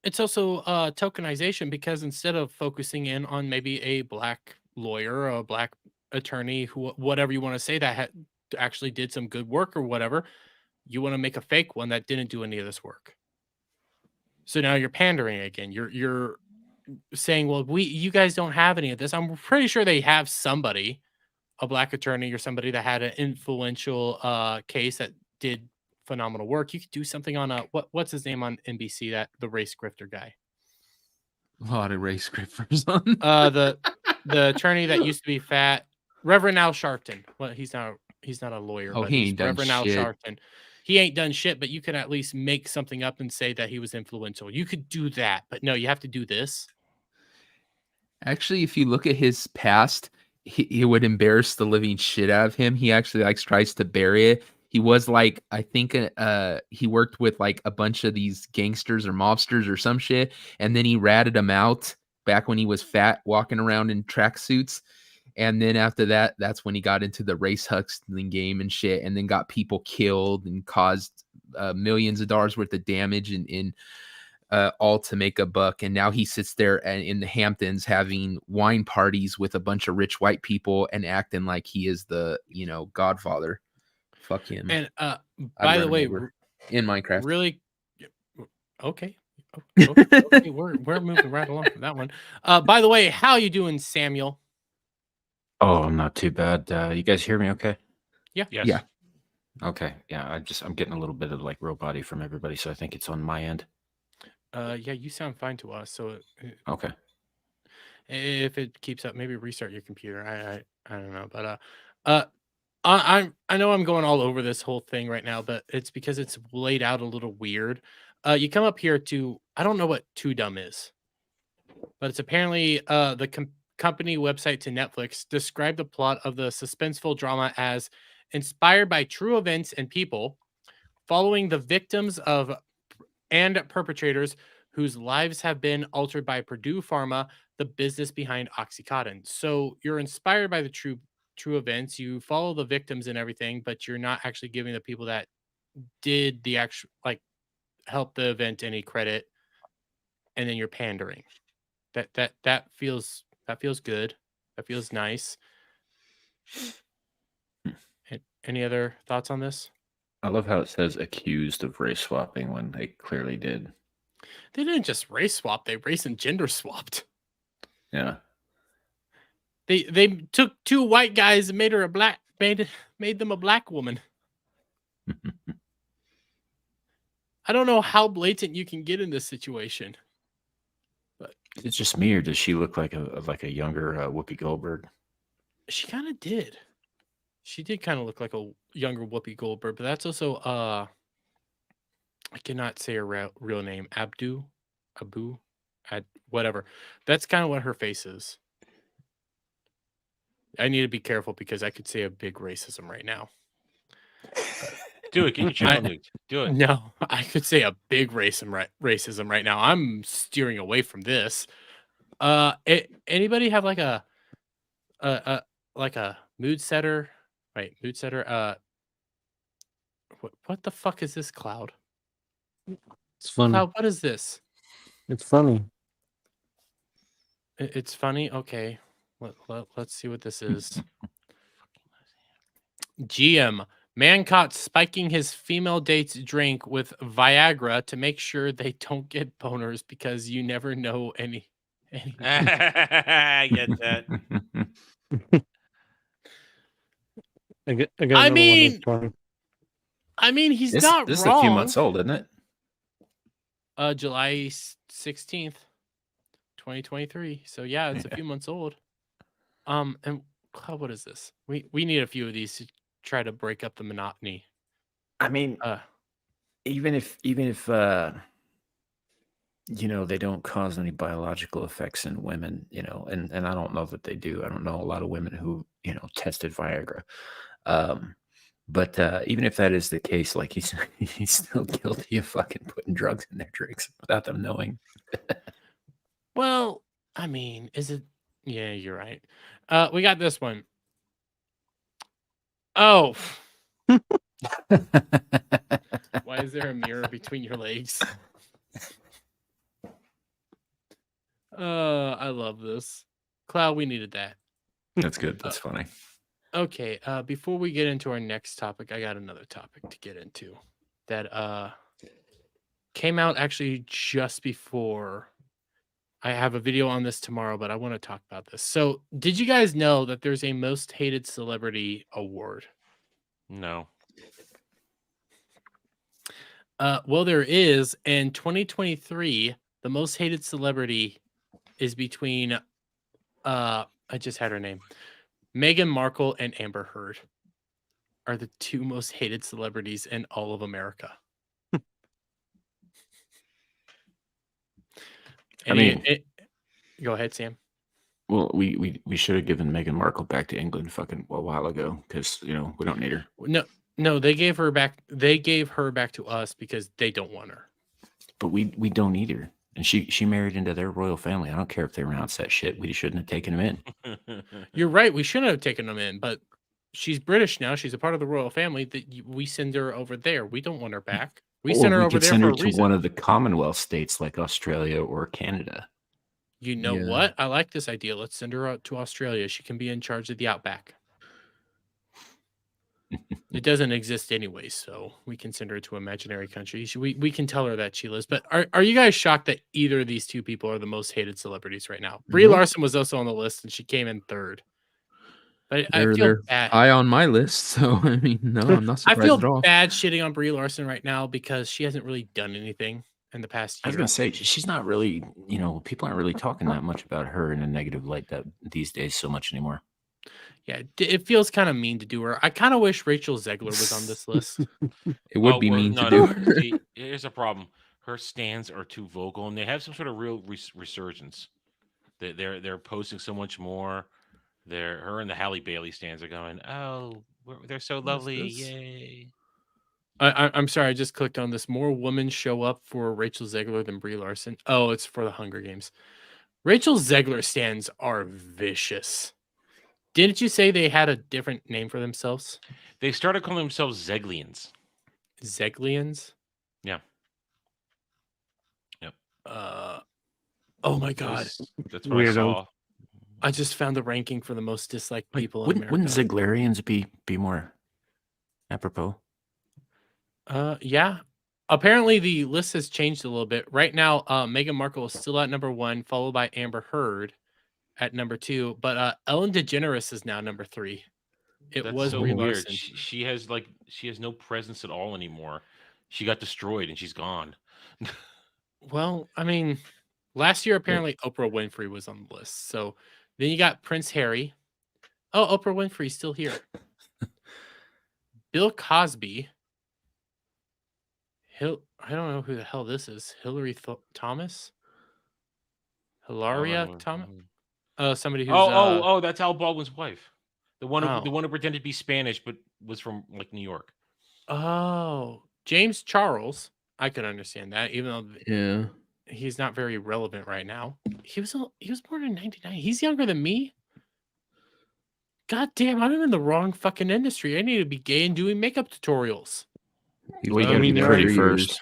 it's also tokenization, because instead of focusing in on maybe a black lawyer or a black attorney, whatever you want to say, that actually did some good work or whatever, you want to make a fake one that didn't do any of this work. So now you're pandering again. You're saying, well, you guys don't have any of this. I'm pretty sure they have somebody, a black attorney or somebody that had an influential case that did phenomenal work. You could do something on what's his name on NBC, that the race grifter guy. A lot of race grippers on. The attorney that used to be fat, Reverend Al Sharpton. Well, he's not a lawyer, Oh, but he he's ain't done Reverend Al shit. Sharpton. He ain't done shit, but you could at least make something up and say that he was influential. You could do that, but no, you have to do this. Actually, if you look at his past, he would embarrass the living shit out of him. He actually tries to bury it. He was I think he worked with a bunch of these gangsters or mobsters or some shit, and then he ratted them out back when he was fat, walking around in tracksuits. And then after that, that's when he got into the race hustling game and shit, and then got people killed and caused millions of dollars worth of damage in all to make a buck. And now he sits there in the Hamptons having wine parties with a bunch of rich white people and acting like he is the, godfather. Fuck him. And I'd by the run him way, over in Minecraft. really, okay, okay, we're moving right along from that one. By the way, how you doing, Samuel? Oh, I'm not too bad. You guys hear me okay? Yes. Yeah. Okay. Yeah, I'm getting a little bit of like robot-y from everybody, so I think it's on my end. Yeah, you sound fine to us. So Okay. if it keeps up, maybe restart your computer. I don't know, but I know I'm going all over this whole thing right now, but it's because it's laid out a little weird. You come up here to, I don't know what Too Dumb is, but it's apparently the company website to Netflix described the plot of the suspenseful drama as inspired by true events and people, following the victims of and perpetrators whose lives have been altered by Purdue Pharma, the business behind OxyContin. So you're inspired by the true events. You follow the victims and everything, but you're not actually giving the people that did the actual help the event any credit, and then you're pandering. That feels good. That feels nice. Any other thoughts on this? I love how it says accused of race swapping when they clearly did. They didn't just race swap; they race and gender swapped. Yeah. They took two white guys and made her made them a black woman. I don't know how blatant you can get in this situation. But It's just me, or does she look like a younger Whoopi Goldberg? she kind of did. She did kind of look like a younger Whoopi Goldberg, but that's also I cannot say her real name. Abu, whatever. That's kind of what her face is. I need to be careful because I could say a big racism right now. Do it. Get your channel nuked. Do it. No, I could say a big racism right now. I'm steering away from this. Anybody have like a mood setter? Right, mood setter. What the fuck is this, Cloud? It's funny. Cloud, what is this? It's funny. It's funny. Okay, let's see what this is. GM. Man caught spiking his female date's drink with Viagra to make sure they don't get boners because you never know any. I get that. I got I another mean, one that's funny. I mean, he's This not is wrong. a few months old, isn't it? July 16th, 2023. So yeah, it's a few months old. And what is this? We need a few of these to try to break up the monotony. I mean, even if they don't cause any biological effects in women, and I don't know that they do. I don't know a lot of women who tested Viagra. But even if that is the case, like he's still guilty of fucking putting drugs in their drinks without them knowing. Well, I mean, is it? Yeah, you're right. We got this one. Oh, why is there a mirror between your legs? I love this. Cloud, we needed that. That's good. That's funny. Okay, before we get into our next topic, I got another topic to get into that came out actually just before. I have a video on this tomorrow, but I want to talk about this. So, did you guys know that there's a most hated celebrity award? No. Well, there is. In 2023, the most hated celebrity is between I just had her name. Meghan Markle and Amber Heard are the two most hated celebrities in all of America. Go ahead, Sam. Well, we should have given Meghan Markle back to England fucking a while ago because we don't need her. No, they gave her back. They gave her back to us because they don't want her. But we don't need her. And she married into their royal family. I don't care if they renounce that shit. We shouldn't have taken him in. You're right. We shouldn't have taken them in, but she's British now. She's a part of the royal family. We send her over there. We don't want her back. We Or send her we over could there send for her a to reason. one of the Commonwealth states like Australia or Canada. You know Yeah. what? I like this idea. Let's send her out to Australia. She can be in charge of the outback. It doesn't exist anyway, so we can send her to imaginary country. We can tell her that she lives. But are you guys shocked that either of these two people are the most hated celebrities right now? Brie Nope. Larson was also on the list, and she came in third. But I feel They're bad. high on my list, so I mean, no, I'm not I surprised feel at all. bad shitting on Brie Larson right now because she hasn't really done anything in the past I was year. gonna say she's not really, people aren't really talking that much about her in a negative light that these days so much anymore. Yeah, it feels kind of mean to do her. I kind of wish Rachel Zegler was on this list. It would be mean no, to do. no. See, here's a problem. Her stands are too vocal, and they have some sort of real resurgence. They're posting so much more. Her and the Halle Bailey stands are going. Oh, they're so lovely! this? Yay! I'm sorry, I just clicked on this. More women show up for Rachel Zegler than Brie Larson. Oh, it's for the Hunger Games. Rachel Zegler stands are vicious. Didn't you say they had a different name for themselves? They started calling themselves Zeglians. Zeglians? Yeah. Yep. Oh my god. That's what I Weirdo. saw. I just found the ranking for the most disliked Like, people in wouldn't America. Ziglarians be more apropos? Yeah. Apparently the list has changed a little bit. Right now, Meghan Markle is still at number 1, followed by Amber Heard at number 2, but Ellen DeGeneres is now number 3. It That's was so Brie weird. Larson. She has no presence at all anymore. She got destroyed and she's gone. Well, I mean, last year apparently Oprah Winfrey was on the list. So then you got Prince Harry. Oh, Oprah Winfrey's still here. Bill Cosby. I don't know who the hell this is. Hillary Thomas? Hilaria Thomas? Somebody who's Oh, that's Al Baldwin's wife. The one Oh. who pretended to be Spanish but was from like New York. Oh, James Charles. I could understand that, even though Yeah. he's not very relevant right now. He was born in 99. He's younger than me. God damn, I'm in the wrong fucking industry. I need to be gay and doing makeup tutorials. Well, you I gotta mean, be you're pretty right. first.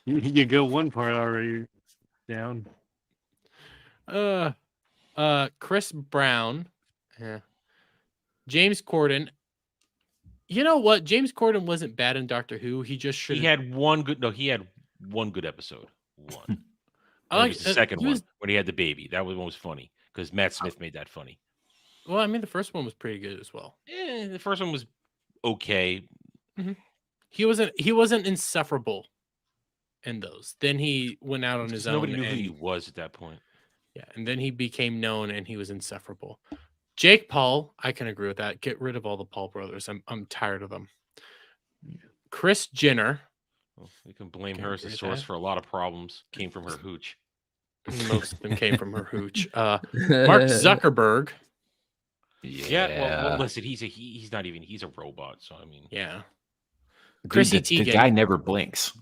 You go one part already down. Chris Brown. Yeah. James Corden. You know what? James Corden wasn't bad in Doctor Who. He just should. He had one good episode. One. I It like was the second he one was- when he had the baby. That one was funny because Matt Smith made that funny. Well, I mean, the first one was pretty good as well. The first one was okay. He wasn't insufferable in those. Then he went out on his own. Nobody knew who and- he was at that point. Yeah, and then he became known and he was insufferable. Jake Paul, I can agree with that. Get rid of all the Paul brothers. I'm tired of them. Kris Jenner. Well, you can blame Can her I as the agree with source that? for a lot of problems. Came from her hooch. Most of them came from her hooch. Mark Zuckerberg. Yeah. Well, listen, he's not even. He's a robot. So I mean, Yeah. Dude, Chrissy the Teigen. guy never blinks.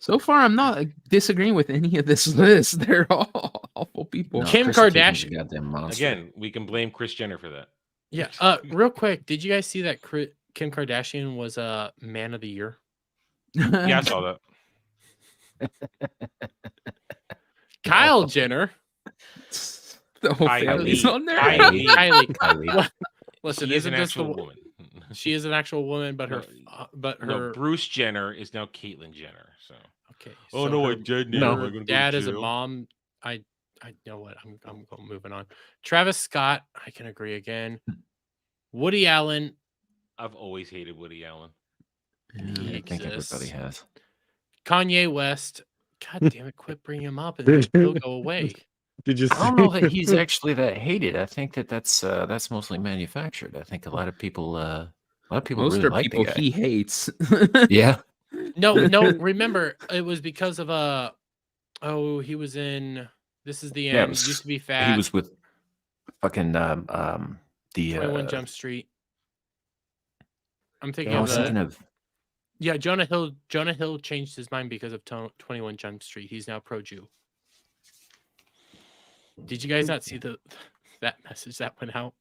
So far, I'm not disagreeing with any of this list. They're all awful people. No, Kim Chrissy Teigen's a Kardashian. goddamn monster. Again, we can blame Kris Jenner for that. Yeah. Real quick, did you guys see that Kim Kardashian was Man of the Year? Yeah, I saw that. Kyle Jenner. The whole Kylie. family's on there. Kylie. What? Listen, She is isn't an this the actual woman. She is an actual woman, but her, No, Bruce Jenner is now Caitlyn Jenner. So. okay. Oh so no, her- I did. her Now I'm gonna go to dad is a jail. mom. I know what I'm going moving on. Travis Scott, I can agree again. Woody Allen, I've always hated Woody Allen. he I think exists. everybody has. Kanye West. God damn it! Quit bringing him up, and he'll go away. Did you? I don't know that he's actually that hated. I think that's mostly manufactured. I think a lot of people Most really are like people the guy. he hates. Yeah. No. Remember, it was because of he was in. This is the Yeah, it end. was- Used to be fat. He was with fucking the 21 Jump Street. I'm thinking I of was thinking of Yeah, Jonah Hill changed his mind because of 21 Jump Street. He's now pro-Jew. Did you guys not see that message that went out?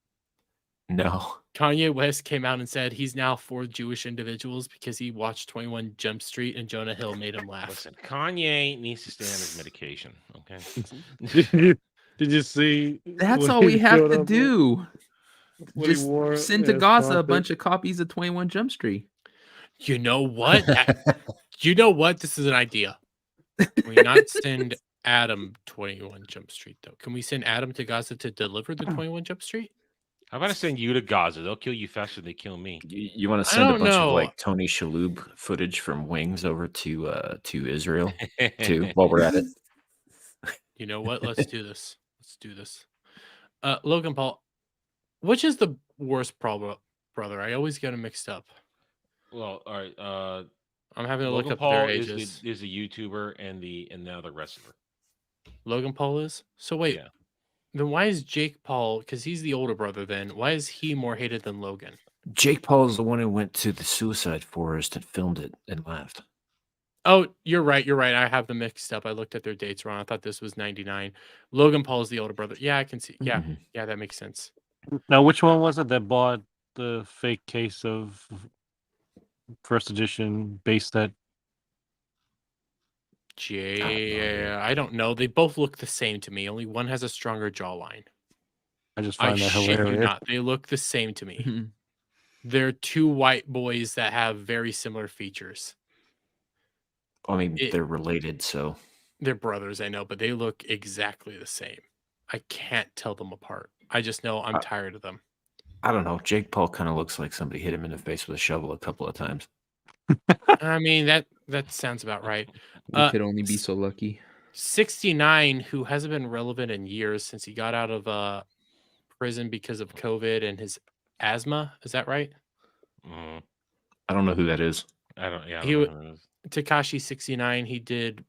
No. Kanye West came out and said he's now for Jewish individuals because he watched 21 Jump Street and Jonah Hill made him laugh. Listen, Kanye needs to stay on his medication. Okay. Did you see? That's when all he we have showed to up do. when he Just wore send to his Gaza a concert? bunch of copies of 21 Jump Street. You know what? You know what? This is an idea. Can we not send Adam 21 Jump Street, though? Can we send Adam to Gaza to deliver the 21 Jump Street? How about I send you to Gaza? They'll kill you faster than they kill me. You want to I send a don't bunch know. of like Tony Shalhoub footage from Wings over to Israel too while we're at it? You know what? Let's do this. Let's do this. Logan Paul, which is the worst brother? I always get them mixed up. Well, all right. I'm having to Logan look up Paul their is ages. the YouTuber and now the wrestler. Logan Paul is? So wait, Yeah. then why is Jake Paul, because he's the older brother then, why is he more hated than Logan? Jake Paul is the one who went to the suicide forest and filmed it and laughed. Oh, you're right. You're right. I have them mixed up. I looked at their dates wrong. I thought this was 99. Logan Paul is the older brother. Yeah, I can see. Yeah, Mhm. yeah, that makes sense. Now, which one was it that bought the fake case of first edition base set? I don't know. They both look the same to me. Only one has a stronger jawline. I just I find that shit you hilarious. not. They look the same to me. Mhm. They're two white boys that have very similar features. I mean, It- they're related, so They're brothers, I know, but they look exactly the same. I can't tell them apart. I just know I'm tired of them. I don't know. Jake Paul kind of looks like somebody hit him in the face with a shovel a couple of times. I mean, that sounds about right. We could only be so lucky. 69, who hasn't been relevant in years since he got out of prison because of COVID and his asthma. Is that right? Mm, I don't know who that is. I don't. Yeah. I He don't would- know who it is. Tekashi 69, he did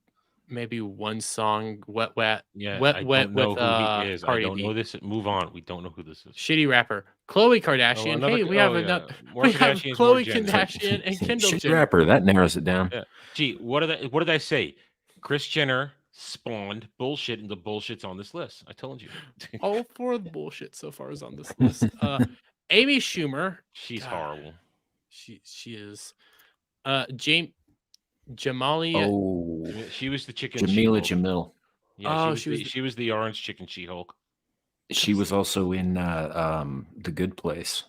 maybe one song, Wet Wet. Yeah. Wet I Wet don't know with who he is. I Cardi don't know B. this. Move on. We don't know who this is. Shitty rapper. Khloe Kardashian. another Hey, K- we have yeah. another. More We have Kardashians, more Khloe Jenner. Kardashian and Kendall Shit Jenner. rapper. That narrows it down. Yeah. Gee, what did I say? Kris Jenner spawned bullshit, and the bullshit's on this list. I told you. All four of the bullshit so far is on this list. Amy Schumer. She's God, horrible. She is. Jamalia. Oh, She was the chicken. Jamila She-Hulk. Jamil. Yeah, Oh, she was the orange chicken She-Hulk. She was also in The Good Place.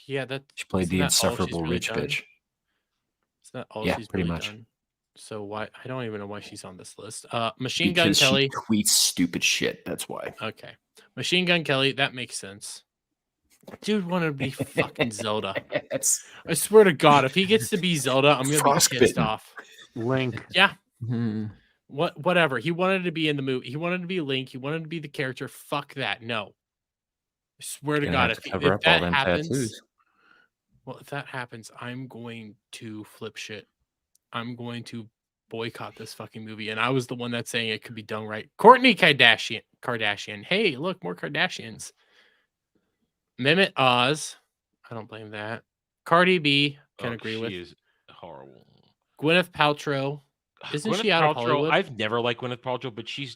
Yeah, that She played isn't the that all she's insufferable really rich done? bitch. Is that all Yeah, she's pretty really much. done? So why? I don't even know why she's on this list. Machine Gun Because Kelly. she tweets stupid shit. That's why. Okay, Machine Gun Kelly. That makes sense. Dude wanted to be fucking Zelda. I swear to God, if he gets to be Zelda, I'm gonna be pissed Frostbitten. off. Link. Yeah. Hmm. Whatever. He wanted to be in the movie. He wanted to be Link. He wanted to be the character. Fuck that. No. I swear to Gonna God, have if, to cover if up all that them happens, tattoos. well, if that happens, I'm going to flip shit. I'm going to boycott this fucking movie. And I was the one that's saying it could be done right. Kourtney Kardashian. Hey, look, more Kardashians. Mehmet Oz. I don't blame that. Cardi B. Can agree with. She is horrible. Gwyneth Paltrow. Isn't Gwyneth she out of Paltrow, Hollywood? I've never liked Gwyneth Paltrow, but she's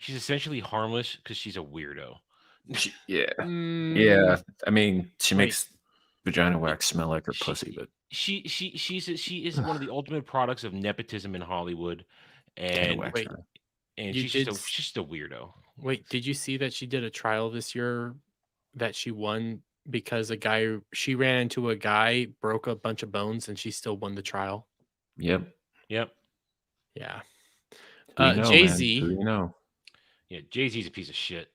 essentially harmless because she's a weirdo. Yeah. Mm, Yeah. I mean, she Wait. makes vagina wax smell like her She- pussy, but She is one of the ultimate products of nepotism in Hollywood, and wax wait. her. and You she's did just a weirdo. Wait, did you see that she did a trial this year that she won because she ran into a guy, broke a bunch of bones, and she still won the trial? Yep. Yep. Yeah. Who you know, man? Jay-Z, Who you know? Yeah, Jay-Z's a piece of shit.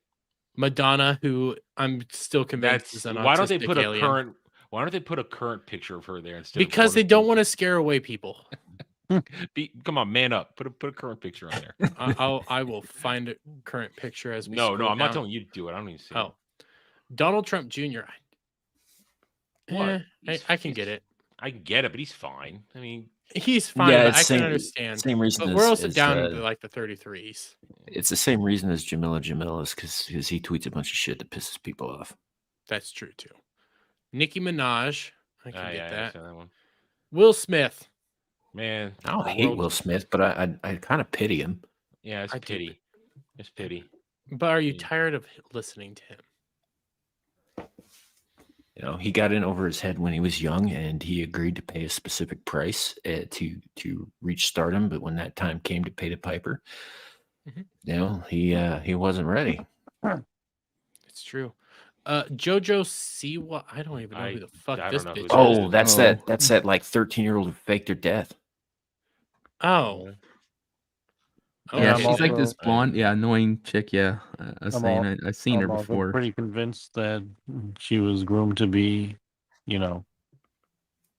Madonna, who I'm still convinced is an Why don't they autistic put alien. Why don't they put a current picture of her there instead? Because they don't want to scare away people. Come on, man up. Put a current picture on there. I will find a current picture as we No, scroll I'm not down. telling you to do it. I don't even see Oh, Donald Trump Jr. What? I can get it. I can get it, but he's fine. I mean, He's fine. Yeah, but it's I same- can understand. Same reason. But as, we're also as, down uh, into like the 33s. It's the same reason as Jamila Jamil is because he tweets a bunch of shit that pisses people off. That's true too. Nicki Minaj. I can yeah, get I that. saw that one. Will Smith. Man, I don't the hate world- Will Smith, but I kind of pity him. Yeah, it's I do. pity. It's pity. But are you Yeah. tired of listening to him? You know, he got in over his head when he was young, and he agreed to pay a specific price to reach stardom. But when that time came to pay the piper, Mhm. you know, he wasn't ready. It's true. Jojo Siwa. I don't even know who the fuck I this don't know who bitch that is. is. Oh, that's that like 13-year-old who faked her death. Oh. Yeah, Okay. I'm she's like also- this blonde, annoying chick. Yeah, I've seen her I'm also before. pretty convinced that she was groomed to be, you know,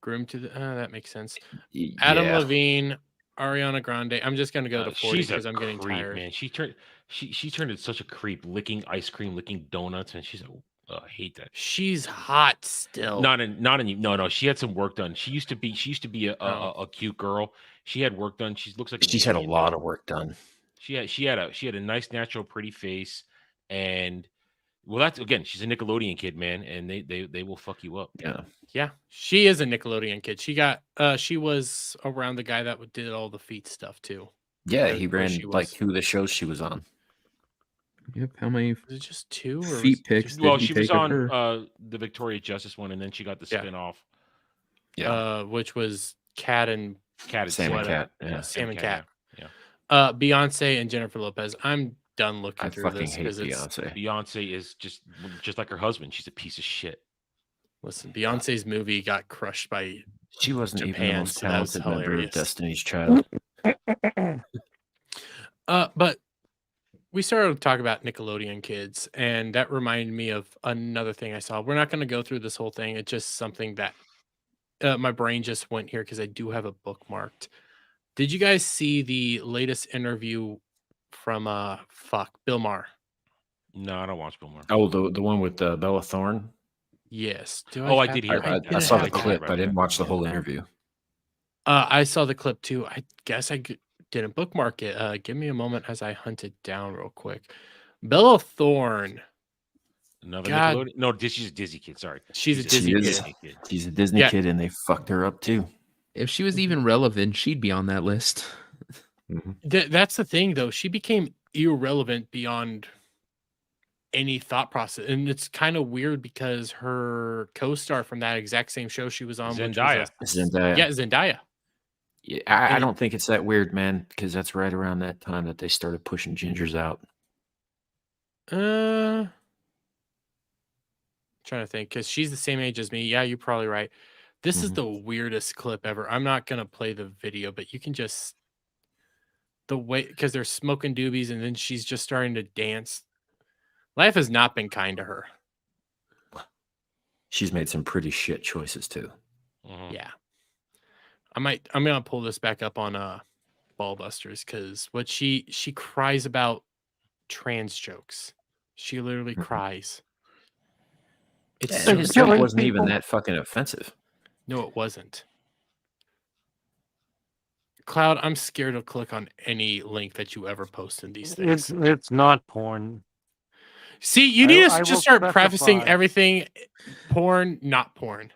Groomed to the. That makes sense. Y- Adam yeah. Levine, Ariana Grande. I'm just gonna go to 40 She's a because I'm getting creep, tired. man. She turned into such a creep, licking ice cream, licking donuts, and she's I hate that. She's hot still. No. She had some work done. She used to be a cute girl. She had work done. She looks like an She's had a alien, lot man. of work done. She had a nice natural pretty face, and well, that's again, she's a Nickelodeon kid, man, and they will fuck you up. Yeah. Yeah, she is a Nickelodeon kid. She was around the guy that did all the feet stuff too. Yeah, Where- he where ran she like was. 2 of the shows she was on. Yep. How many Was it just 2 or feet was pics just- did Well, he she was take of on her? the Victoria Justice one, and then she got the Yeah. spin off. Yeah. which was Cat and Cat and Sam and Sam. Cat. Yeah. Sam and Cat. Yeah. Beyonce and Jennifer Lopez. I'm done looking I through fucking this hate because it's Beyonce. Beyonce is just like her husband. She's a piece of shit. listen. Beyonce's movie got crushed by. She wasn't even the Japan, most so that was talented member of hilarious. Destiny's Child. But we started to talk about Nickelodeon kids, and that reminded me of another thing I saw. We're not going to go through this whole thing. It's just something that my brain just went here because I do have a bookmarked. Did you guys see the latest interview from Bill Maher? No, I don't watch Bill Maher. Oh, the one with Bella Thorne. Yes. I did hear I about saw that. the clip. I didn't watch the whole interview. I saw the clip too. I guess didn't bookmark it. Give me a moment as I hunt it down real quick. Bella Thorne. Another God. Nickelodeon. No, she's a Disney kid. Sorry, She's a She Disney is. kid. She's a Disney Yeah. kid, and they fucked her up too. If she was even relevant, she'd be on that list. That's the thing, though. She became irrelevant beyond any thought process, and it's kind of weird because her co-star from that exact same show she was on, Zendaya. Zendaya. yeah, Zendaya. Yeah, I And- don't think it's that weird, man, because that's right around that time that they started pushing gingers out. Trying to think because she's the same age as me. Yeah, you're probably right. This is Mhm. the weirdest clip ever. I'm not gonna play the video, but you can just the way because they're smoking doobies and then she's just starting to dance. Life has not been kind to her. She's made some pretty shit choices too. Mhm. Yeah. I'm gonna pull this back up on Ballbusters because what she cries about trans jokes. She literally Mhm. cries. It's And so his sad. joke wasn't even that fucking offensive. No, it wasn't. Cloud, I'm scared to click on any link that you ever post in these things. It's not porn. See, you I- need I to will just start prefacing specify. everything porn, not porn.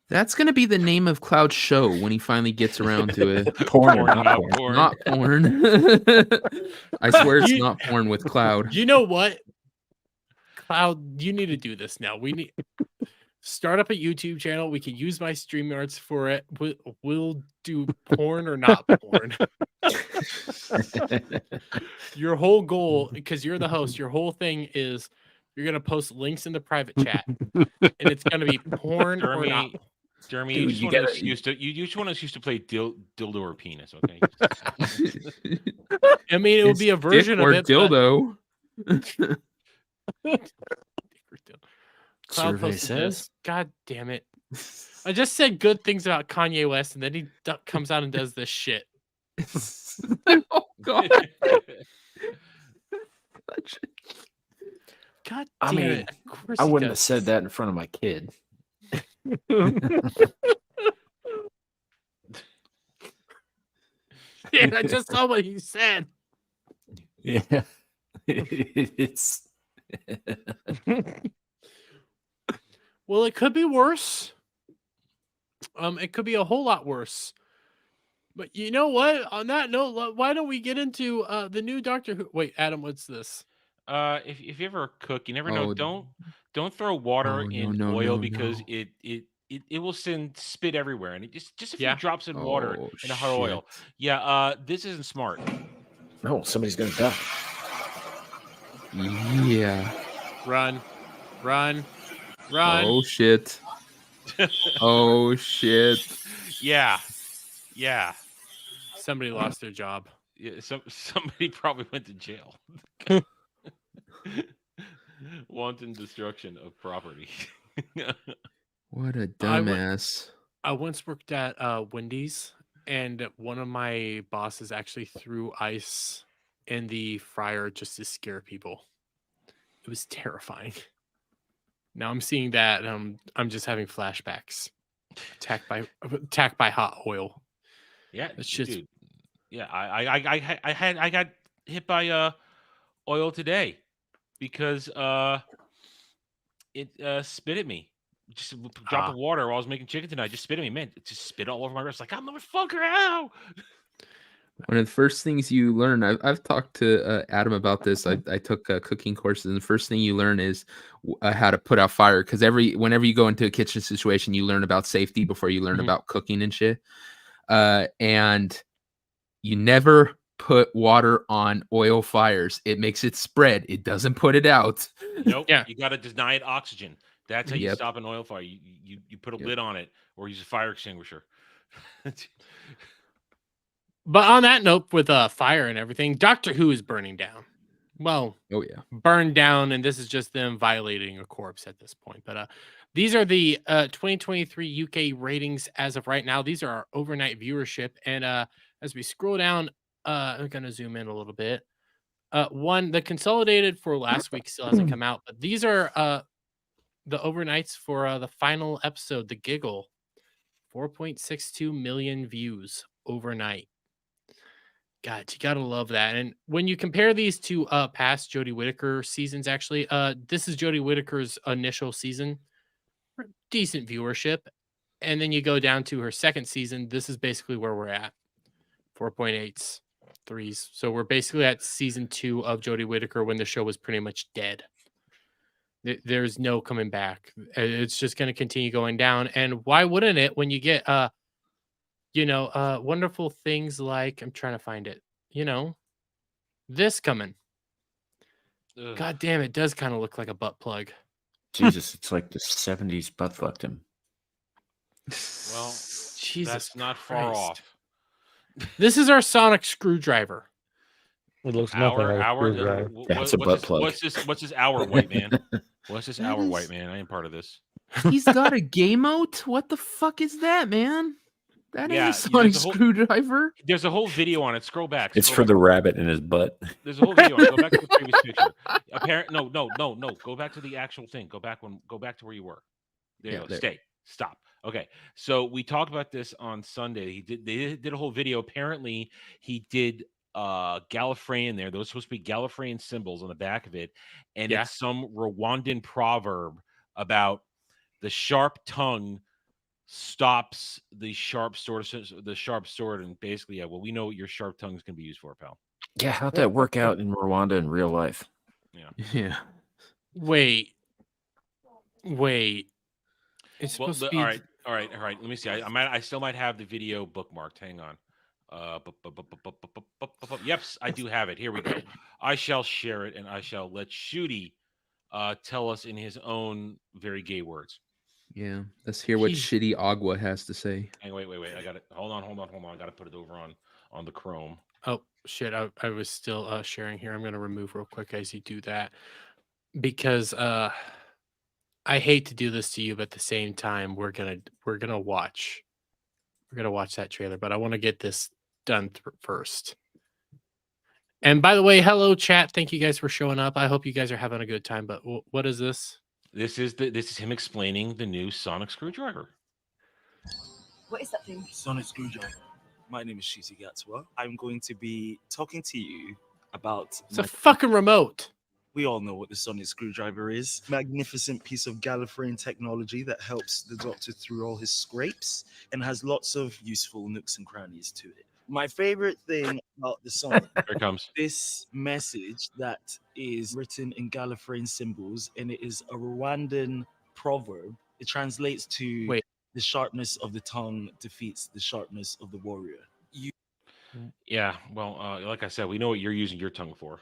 That's gonna be the name of Cloud's show when he finally gets around to it. Porn or Porn, not not porn. porn. Not porn. I swear it's You- not porn with Cloud. You know what? Cloud, you need to do this now. We need start up a YouTube channel. We can use my StreamYards for it. We'll do porn or not porn. Your whole goal, because you're the host, your whole thing is you're gonna post links in the private chat, and it's gonna be porn or not. Jeremy, Dude, you just you want an gotta- excuse to you just want an excuse to play dildo or penis, okay? I mean, it would It's be a version dick or of it. dildo. Cloud Survey posted says. this. God damn it! I just said good things about Kanye West, and then he comes out and does this shit. Oh God. God I damn mean, it! Of course I he wouldn't have does. said that in front of my kid. Yeah, I just saw what he said. Yeah. It's Well, it could be worse. It could be a whole lot worse. But you know what? On that note, why don't we get into the new Doctor Who? Wait, Adam, what's this? If you ever cook, you never know. Oh, Don't throw water oh, in no, oil no, because no. it will send spit everywhere, and it just a few Yeah. drops in water Oh, in a hot oil. shit. Yeah, this isn't smart. No, somebody's gonna die. Yeah. Run. Oh, shit. Oh, shit. Yeah. Somebody lost their job. Yeah, somebody probably went to jail. Wanton destruction of property. What a I went- dumbass. I once worked at Wendy's, and one of my bosses actually threw ice in the fryer just to scare people. It was terrifying. Now I'm seeing that, and I'm just having flashbacks. Attacked by hot oil. Yeah, That shit's dude. Yeah, I got hit by oil today because it spit at me. Just a drop of water while I was making chicken tonight. Just spit at me, man. It just spit all over my wrist. Like, I'm motherfucker, ow! One of the first things you learn, I've talked to Adam about this. I took cooking courses, and the first thing you learn is how to put out fire. Because whenever you go into a kitchen situation, you learn about safety before you learn Mhm. about cooking and shit. And you never put water on oil fires. It makes it spread. It doesn't put it out. Nope. Yeah. You got to deny it oxygen. That's how you Yep. stop an oil fire. You put a Yep. lid on it or use a fire extinguisher. But on that note, with fire and everything, Doctor Who is burning down. Well, Oh yeah. burned down, and this is just them violating a corpse at this point. But these are the 2023 UK ratings as of right now. These are our overnight viewership, and as we scroll down, I'm gonna zoom in a little bit. The consolidated for last week still hasn't come out, but these are the overnights for the final episode, The Giggle. 4.62 million views overnight. God, you gotta love that. And when you compare these to past Jodie Whittaker seasons, actually, this is Jodie Whittaker's initial season, decent viewership, and then you go down to her second season. This is basically where we're at, 4.8s, 3s. So we're basically at season 2 of Jodie Whittaker when the show was pretty much dead. There's no coming back. It's just going to continue going down. And why wouldn't it when you get wonderful things like, I'm trying to find it, this coming. Ugh. God damn, it does kind of look like a butt plug. Jesus, it's like the 70s butt fucked him. Well, Jesus, that's not far Christ. off. This is our sonic screwdriver. It looks nothing like a screwdriver. That's a butt plug. What's this hour, white man? What's this hour, white man? I ain't part of this. He's got a game mode? What the fuck is that, man? That Yeah, ain't a there's sonic a whole- screwdriver. There's a whole video on it. Scroll back. It's scroll for back. the rabbit in his butt. There's a whole video on it. Go back to the previous picture. No. Go back to the actual thing. Go back to where you were. There you Yeah, go. there. Stay. Stop. Okay. So we talked about this on Sunday. They did a whole video. Apparently, he did Gallifreyan there. Those supposed to be Gallifreyan symbols on the back of it. And Yeah. it's some Rwandan proverb about the sharp tongue stops the sharp sword, and basically, yeah, well, we know what your sharp tongue is going to be used for, pal. Yeah, how'd that work out in Rwanda in real life? Yeah. Wait. It's Well, supposed to be. all right. Let me see. I still might have the video bookmarked. Hang on. Yep, I do have it. Here we go. I shall share it, and I shall let Shooty tell us in his own very gay words. Yeah. Let's hear what He's- shitty Agua has to say. Hang on, wait. I got it. Hold on. I got to put it over on the Chrome. Oh shit! I was still sharing here. I'm gonna remove real quick as you do that because I hate to do this to you, but at the same time we're gonna watch that trailer. But I want to get this done first. And by the way, hello chat. Thank you guys for showing up. I hope you guys are having a good time. But what is this? This is him explaining the new sonic screwdriver. What is that thing? Sonic Screwdriver. My name is Shisi Gatswa. I'm going to be talking to you about It's a fucking remote. We all know what the sonic screwdriver is. Magnificent piece of Gallifreyan technology that helps the Doctor through all his scrapes and has lots of useful nooks and crannies to it. My favorite thing about the sonic, Here it comes. this message that is written in Gallifreyan symbols, and it is a Rwandan proverb. It translates to Wait. the sharpness of the tongue defeats the sharpness of the warrior. Yeah. Well, like I said, we know what you're using your tongue for.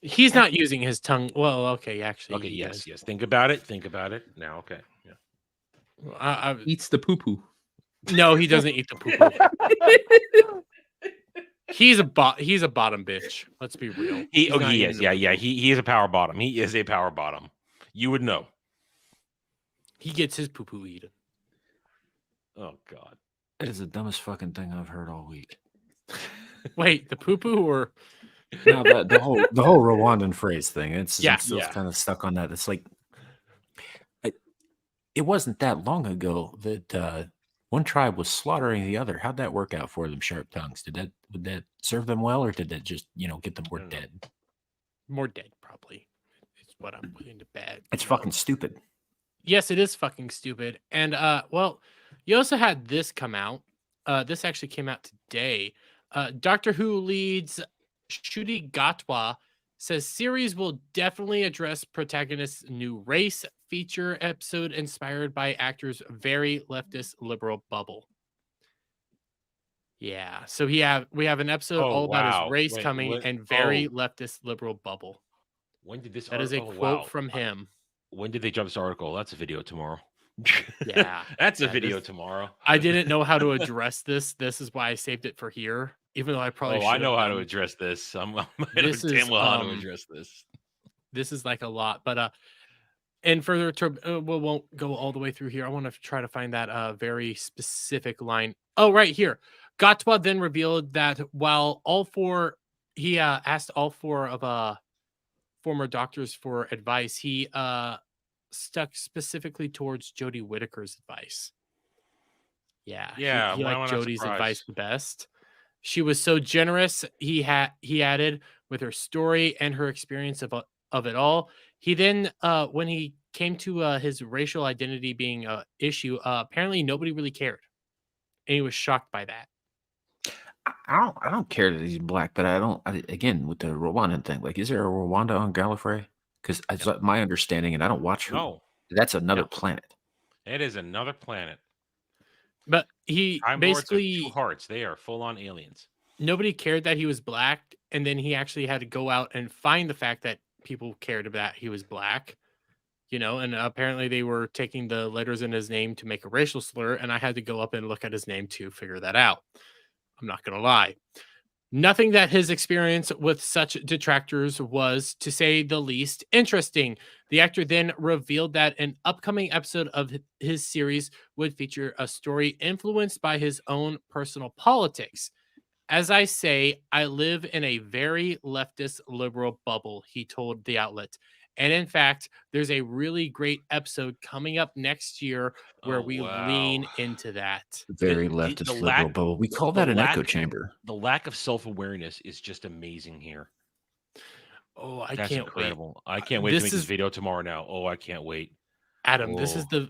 He's not using his tongue. Well, okay, actually. Okay. he Yes. is. Yes. Think about it. Think about it. Now. Okay. Yeah. Eats the poo poo. No, he doesn't eat the poo. He's a bottom bitch. Let's be real. He's not He eating is. the Yeah. poo-poo. Yeah. He is a power bottom. He is a power bottom. You would know. He gets his poo poo eaten. Oh God. That is the dumbest fucking thing I've heard all week. Wait, the poo poo or No, the whole Rwandan phrase thing. I'm still yeah. kind of stuck on that. It's like it wasn't that long ago that one tribe was slaughtering the other. How'd that work out for them? Sharp tongues. Would that serve them well, or did that just get them more dead? more dead? Probably. It's what I'm putting to bed. It's you know? fucking stupid. Yes, it is fucking stupid. And well, you also had this come out. This actually came out today. Doctor Who leads Shruti Gatwa says series will definitely address protagonist's new race feature episode inspired by actor's very leftist liberal bubble. Yeah, so we have an episode Oh, all about his wow. race Wait, coming what? and very Oh. leftist liberal bubble. When did this? That is a oh, quote wow. from him. When did they jump this article? That's a video tomorrow. Yeah, That's a yeah, video this- tomorrow. I didn't know how to address this. This is why I saved it for here, even though I probably. Oh, I should know have how to done- address this. I know This is, damn well how to address this. This is like a lot, but and further to we won't go all the way through here. I want to try to find that very specific line. Oh, right here. Gatwa then revealed that while he asked all four of former doctors for advice, he stuck specifically towards Jodie Whittaker's advice. Yeah, Yeah, he why am I liked not Jodie's advice surprised? the best. She was so generous. He added with her story and her experience of it all. He then, when he came to his racial identity being an issue, apparently nobody really cared, and he was shocked by that. I don't care that he's black, but again, with the Rwandan thing, like, is there a Rwanda on Gallifrey? Because my understanding, and I don't watch Who. No, That's another No. planet. it is another planet. But he Time Lords are basically two hearts. They are full on aliens. nobody cared that he was black, and then he actually had to go out and find the fact that people cared about he was black. And apparently they were taking the letters in his name to make a racial slur, and I had to go up and look at his name to figure that out. I'm not going to lie. Nothing that his experience with such detractors was, to say the least, interesting. The actor then revealed that an upcoming episode of his series would feature a story influenced by his own personal politics. As I say, I live in a very leftist liberal bubble, he told the outlet. And in fact, there's a really great episode coming up next year where Oh, we wow. lean into that. Very the leftist liberal lack- bubble. We call the that an echo lack- chamber. The lack of self-awareness is just amazing here. Oh, I That's can't wait. incredible. I can't wait to This make this is- video tomorrow now. Oh, I can't wait. Adam, this is Oh.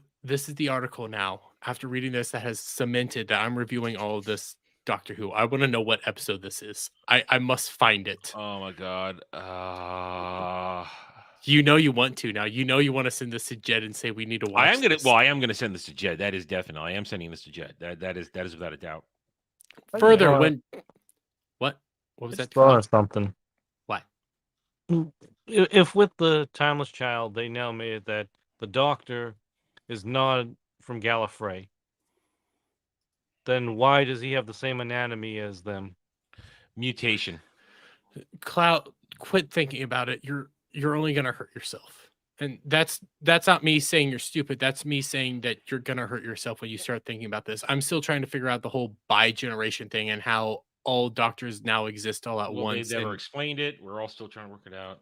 the article now. After reading this, that has cemented that I'm reviewing all of this Doctor Who. I want to know what episode this is. I must find it. Oh my god. You know you want to now. You know you want to send this to Jed and say we need to watch. I am gonna. this. Well, I am gonna send this to Jed. That is definite. I am sending this to Jed. That is without a doubt. Further, Yeah. when what was Just that? thought of something. What? If with the Timeless Child, they now made that the Doctor is not from Gallifrey, then why does he have the same anatomy as them? Mutation. Cloud, quit thinking about it. You're only gonna hurt yourself. And that's not me saying you're stupid. That's me saying that you're gonna hurt yourself when you start thinking about this. I'm still trying to figure out the whole bi-generation thing and how all doctors now exist all at Well, once. they never and explained it. We're all still trying to work it out.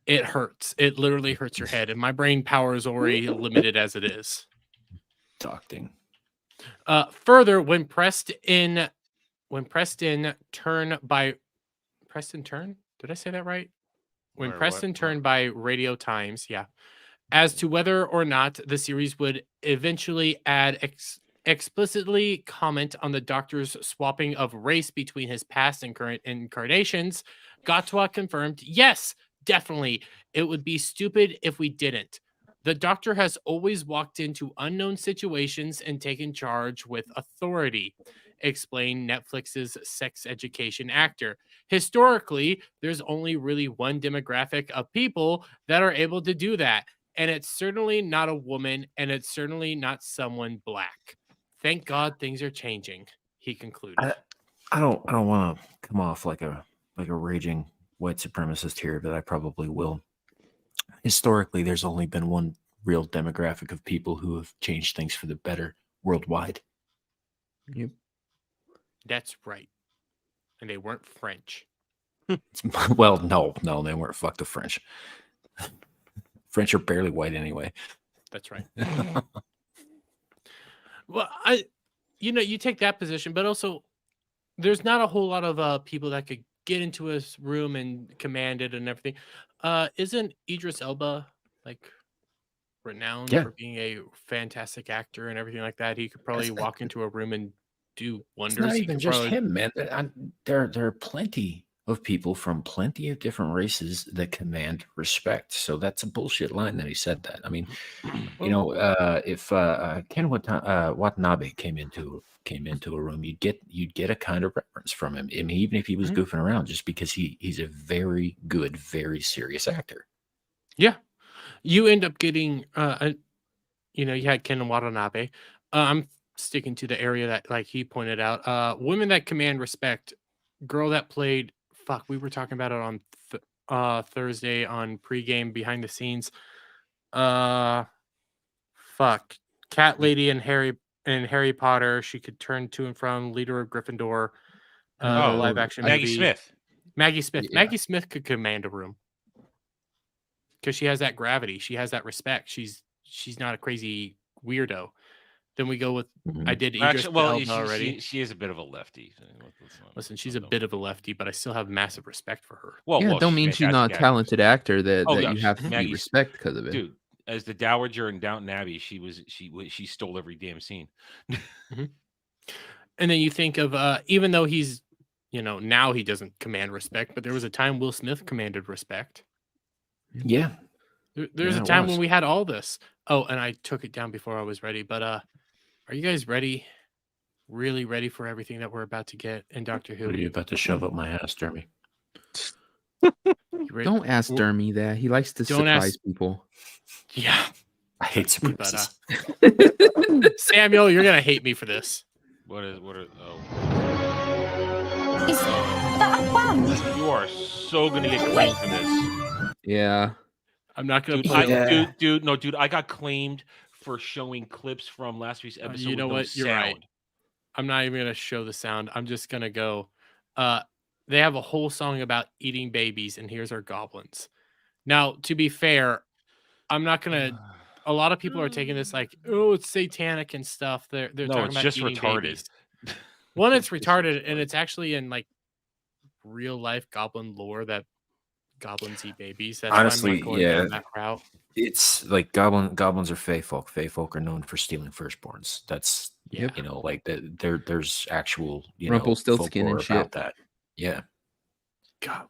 it hurts. It literally hurts your head, and my brain power is already limited as it is. Docting. Further, when Preston turn by Preston turn, did I say that right? when Or pressed what? in turn by Radio Times, as to whether or not the series would eventually add explicitly comment on the Doctor's swapping of race between his past and current incarnations, Gatwa confirmed, yes, definitely. It would be stupid if we didn't. The Doctor has always walked into unknown situations and taken charge with authority, explained Netflix's sex education actor. Historically, there's only really one demographic of people that are able to do that. And it's certainly not a woman, and it's certainly not someone black. Thank God things are changing, he concluded. I don't want to come off like a raging white supremacist here, but I probably will. Historically, there's only been one real demographic of people who have changed things for the better worldwide. Yep. That's right. And they weren't French. Well, no, they weren't. Fuck the French. French are barely white anyway. That's right. Well, you take that position, but also there's not a whole lot of people that could get into a room and command it and everything. Isn't Idris Elba like renowned Yeah. for being a fantastic actor and everything like that? He could probably walk into a room and do wonders. It's not He even could just probably- him, man. There are plenty of people from plenty of different races that command respect. So that's a bullshit line that he said that. I mean, if Ken Watanabe came into a room, you'd get a kind of reference from him. I mean, even if he was goofing around, just because he's a very good, very serious actor. Yeah, you end up getting you had Ken Watanabe. I'm sticking to the area that like he pointed out. Women that command respect. Girl that played we were talking about it on Thursday on pregame behind the scenes. Cat Lady and Harry Potter. She could turn to and from, leader of Gryffindor. The live action Maggie movie. Smith. Maggie Smith. Yeah. Maggie Smith could command a room because she has that gravity. She has that respect. She's not a crazy weirdo. Then we go with I did Idris Elba already. She is a bit of a lefty. Listen, she's a bit of a lefty, but I still have massive respect for her. Yeah, don't mean she's not a talented actor that Oh, yeah, you have to be Maggie's- respect because of it. Dude, as the Dowager in Downton Abbey, she stole every damn scene. And then you think of even though he's now he doesn't command respect, but there was a time Will Smith commanded respect. Yeah. There's a time when we had all this. Oh, and I took it down before I was ready, but are you guys ready? Really ready for everything that we're about to get in Doctor Who? What are you about to shove up my ass, Jeremy? Don't ask Dermy that. He likes to Don't surprise ask- people. Yeah. I hate But, surprises. Samuel, you're gonna hate me for this. What are Is that a band? you are so gonna get claimed for this. Yeah. I'm not gonna Dude, play dude, I got claimed for showing clips from last week's episode. you know with no what? You're right. sound. I'm not even gonna show the sound. I'm just gonna go. They have a whole song about eating babies, and here's our goblins. Now, to be fair, I'm not gonna. A lot of people are taking this like, oh, it's satanic and stuff. They're No, talking it's about just eating retarded. babies. One, it's retarded, and it's actually in like real life goblin lore that goblins eat babies. That's Honestly, why I'm not going down that route. It's like goblins are fey folk. Fey folk are known for stealing firstborns. That's Yep. like there's actual Rumpelstiltskin and folklore shit. about that. Yeah. God,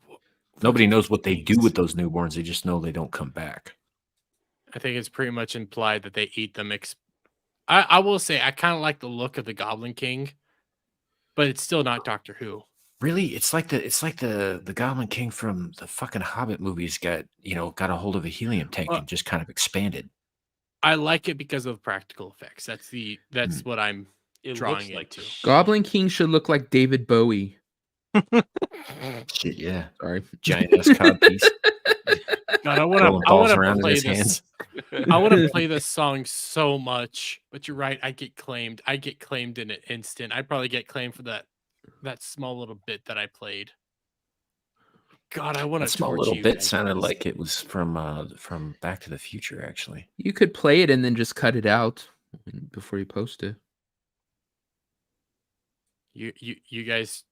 Nobody knows what they do with those newborns. They just know they don't come back. I think it's pretty much implied that they eat them. I will say I kind of like the look of the Goblin King, but it's still not Doctor Who. Really, it's like the Goblin King from the fucking Hobbit movies got a hold of a helium tank and just kind of expanded. I like it because of practical effects. That's what I'm It drawing looks like into. Goblin King should look like David Bowie. Shit, yeah. Sorry. Giant ass codpiece. God, I Throwing balls want to around in play his this. hands. I want to play this song so much, but you're right. I get claimed. I get claimed in an instant. I'd probably get claimed for that small little bit that I played. God, I want That to. small little bit sounded like it was from Back to the Future, actually. You could play it and then just cut it out before you post it. You guys.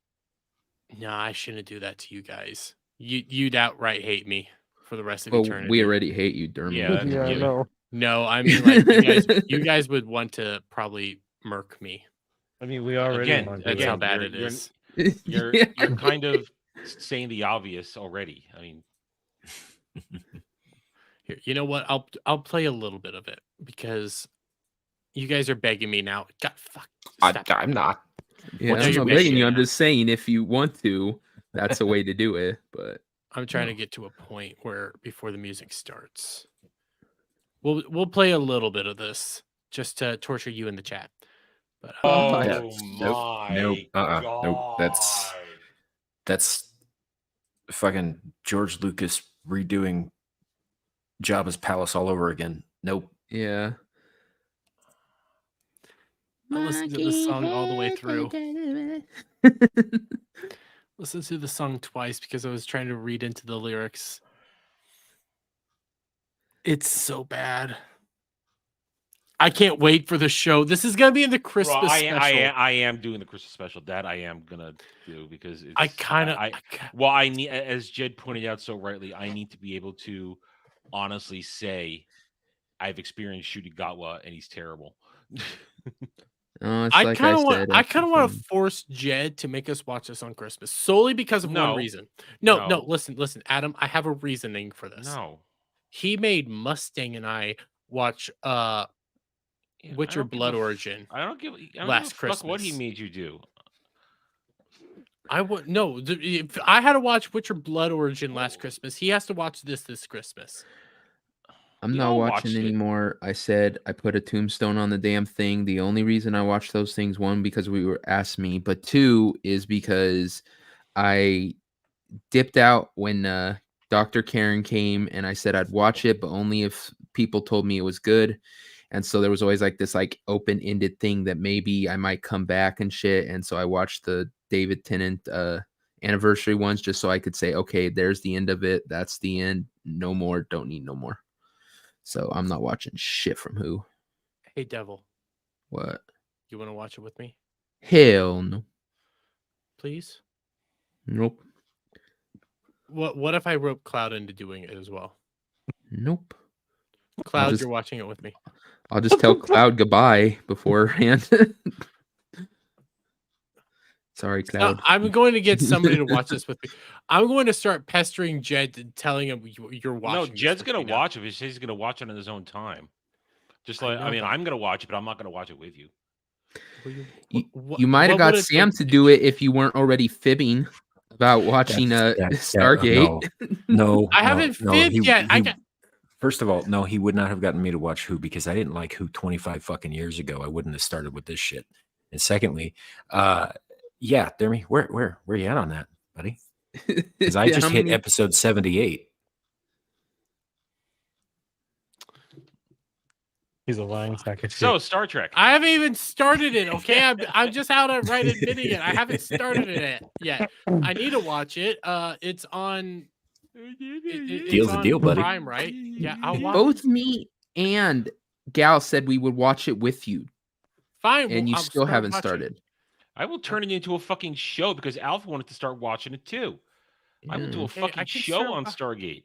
No, I shouldn't do that to you guys. You'd outright hate me. for the rest of Well, eternity. we already hate you, Dermy. Yeah, that's- Yeah, I yeah. know. No, I mean like you guys would want to probably murk me. I mean, we already Again, want to. That's how again, bad you're- it you're- is. You're Yeah. you're kind of saying the obvious already. I mean, Here, you know what? I'll play a little bit of it because you guys are begging me now. God, fuck. Stop. I'm not. Yeah, No, I'm you're not begging making you. it I'm now. just saying if you want to, that's a way to do it. But I'm trying to No. get to a point where before the music starts, we'll play a little bit of this just to torture you in the chat. But oh Yeah. my Nope. That's fucking George Lucas redoing Jabba's palace all over again. Nope. yeah. I listened to the song all the way through. Listen to the song twice because I was trying to read into the lyrics. It's so bad. I can't wait for the show. This is gonna be in the Christmas Bro, special. I am doing the Christmas special. That I am gonna do because it's, I kind of. well, I need, as Jed pointed out so rightly, I need to be able to honestly say I've experienced shooting Gatwa and he's terrible. It's I like kind of want. said, I it's kind of want to fun. force Jed to make us watch this on Christmas solely because of one No. reason. No. No. Listen, Adam. I have a reasoning for this. No, He made Mustang and I watch Yeah, Witcher I don't give Blood a f- Origin. I don't give last a fuck what he Christmas. made you do. I would no. If I had to watch Witcher Blood Origin last Christmas, he has to watch this Christmas. I'm We not all watching watched it. anymore. I said I put a tombstone on the damn thing. The only reason I watched those things, one, because we were asked me, but two is because I dipped out when Dr. Karen came and I said I'd watch it, but only if people told me it was good. And so there was always like this like open-ended thing that maybe I might come back and shit. And so I watched the David Tennant anniversary ones just so I could say, okay, there's the end of it. That's the end. No more. Don't need no more. So I'm not watching shit from who. Hey, Devil, What? you want to watch it with me, Hell no. please? Nope. What if I rope Cloud into doing it as well? Nope. Cloud, just- you're watching it with me. I'll just tell Cloud goodbye beforehand. Sorry, No, Cloud. I'm going to get somebody to watch this with me. I'm going to start pestering Jed and telling him you're watching. No, this Jed's with gonna me now. watch it. He says he's gonna watch it in his own time. Just I like know, I mean, but- I'm gonna watch it, but I'm not gonna watch it with you. Will You might have what got would it Sam take to do it if you weren't already fibbing about watching Stargate. No, I haven't fibbed yet. I got. First of all, no, he would not have gotten me to watch Who because I didn't like Who 25 fucking years ago. I wouldn't have started with this shit. And secondly, yeah, Dermy, where you at on that, buddy? Because I Yeah, just how hit many- episode 78. He's a lying sack of shit. So Star Trek. I haven't even started it. Okay, I'm just out of right admitting it. I haven't started it yet. I need to watch it. It's on. It's Deal's a on deal, buddy. Prime, right? Yeah, I'll watch. Both me and Gal said we would watch it with you, Fine, and you I'll still start haven't watching. started. I will turn it into a fucking show because Alpha wanted to start watching it too. I will do a Yeah. Okay, fucking I can show start on wa- Stargate.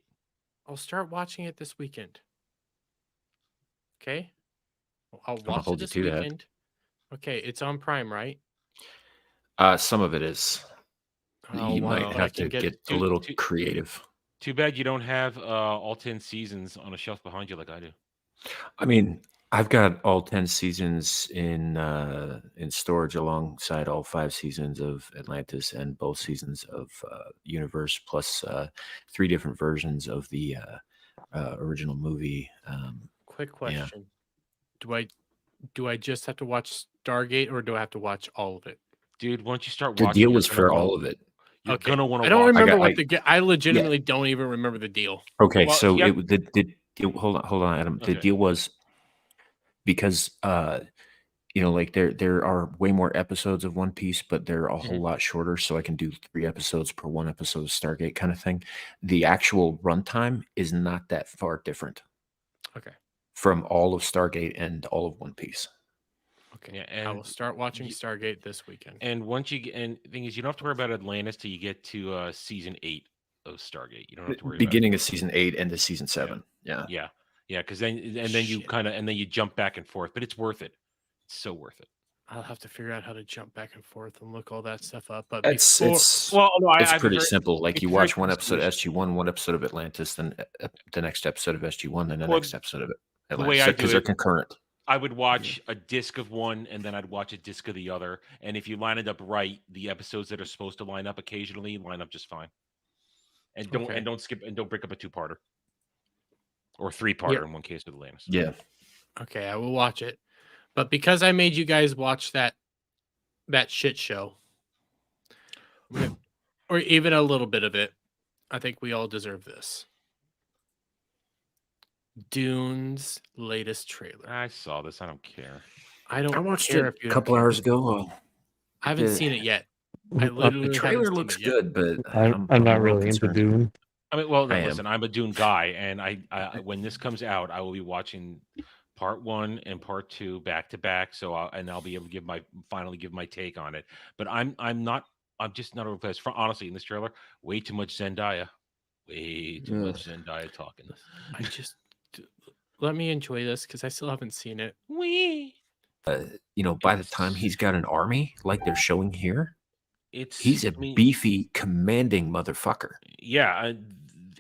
I'll start watching it this weekend. Okay, I'll gonna watch it hold you this to that. weekend. Okay, it's on Prime, right? Some of it is. Oh, You wow, might I have can to get- get a too- little too- creative. Too bad you don't have all 10 seasons on a shelf behind you like I do. I mean, I've got all 10 seasons in storage alongside all 5 seasons of Atlantis and both seasons of Universe, plus 3 different versions of the original movie. Quick question: Do I just have to watch Stargate, or do I have to watch all of it? Dude, once you start The watching, deal you're was gonna for wanna- all of it. You're Okay. gonna want to I don't watch. remember I- I legitimately don't even remember the deal. Okay, Well, so yeah. hold on, Adam. The Okay. deal was because like there are way more episodes of One Piece, but they're a whole Mhm. lot shorter, so I can do 3 episodes per 1 episode of Stargate kind of thing. The actual runtime is not that far different Okay. from all of Stargate and all of One Piece. Okay. Yeah, I will start watching y- Stargate this weekend. And once you get, and the thing is, you don't have to worry about Atlantis till you get to season 8 Stargate. You don't have to worry Beginning of season 8, end of season 7. Yeah. about it. Yeah, because then you Shit. kind of you jump back and forth, but it's worth it. It's so worth it. I'll have to figure out how to jump back and forth and look all that stuff up. But It's before, it's Well, no, it's I've pretty heard simple. Like it's you very watch one episode of prestige. SG1, one episode of Atlantis, then the next episode of SG1, then the Well, next episode of the way I Atlantis, do because they're it, concurrent. I would watch a disc of one and then I'd watch a disc of the other. And if you line it up right, the episodes that are supposed to line up occasionally line up just fine. And Okay. don't skip and don't break up a 2-parter or 3-parter in one case with Atlantis. Yeah. okay, I will watch it. But because I made you guys watch that shit show, or even a little bit of it, I think we all deserve this. Dune's latest trailer. I saw this. I don't care. I don't I watched care it if you a don't couple care. hours ago. I haven't the- seen it yet. I I'm, literally The haven't trailer seen looks it yet. good, but I'm not a little really into concerned. Dune. I mean, well, I am. listen, I'm a Dune guy, and I when this comes out, I will be watching part 1 and part 2 back to back. So I'll be able to finally give my take on it. But I'm just not overimpressed. Honestly, in this trailer, way too much Zendaya, way too much Zendaya talking. I just let me enjoy this because I still haven't seen it. Wee. By the time he's got an army like they're showing here, he's a I mean, beefy, commanding motherfucker. yeah.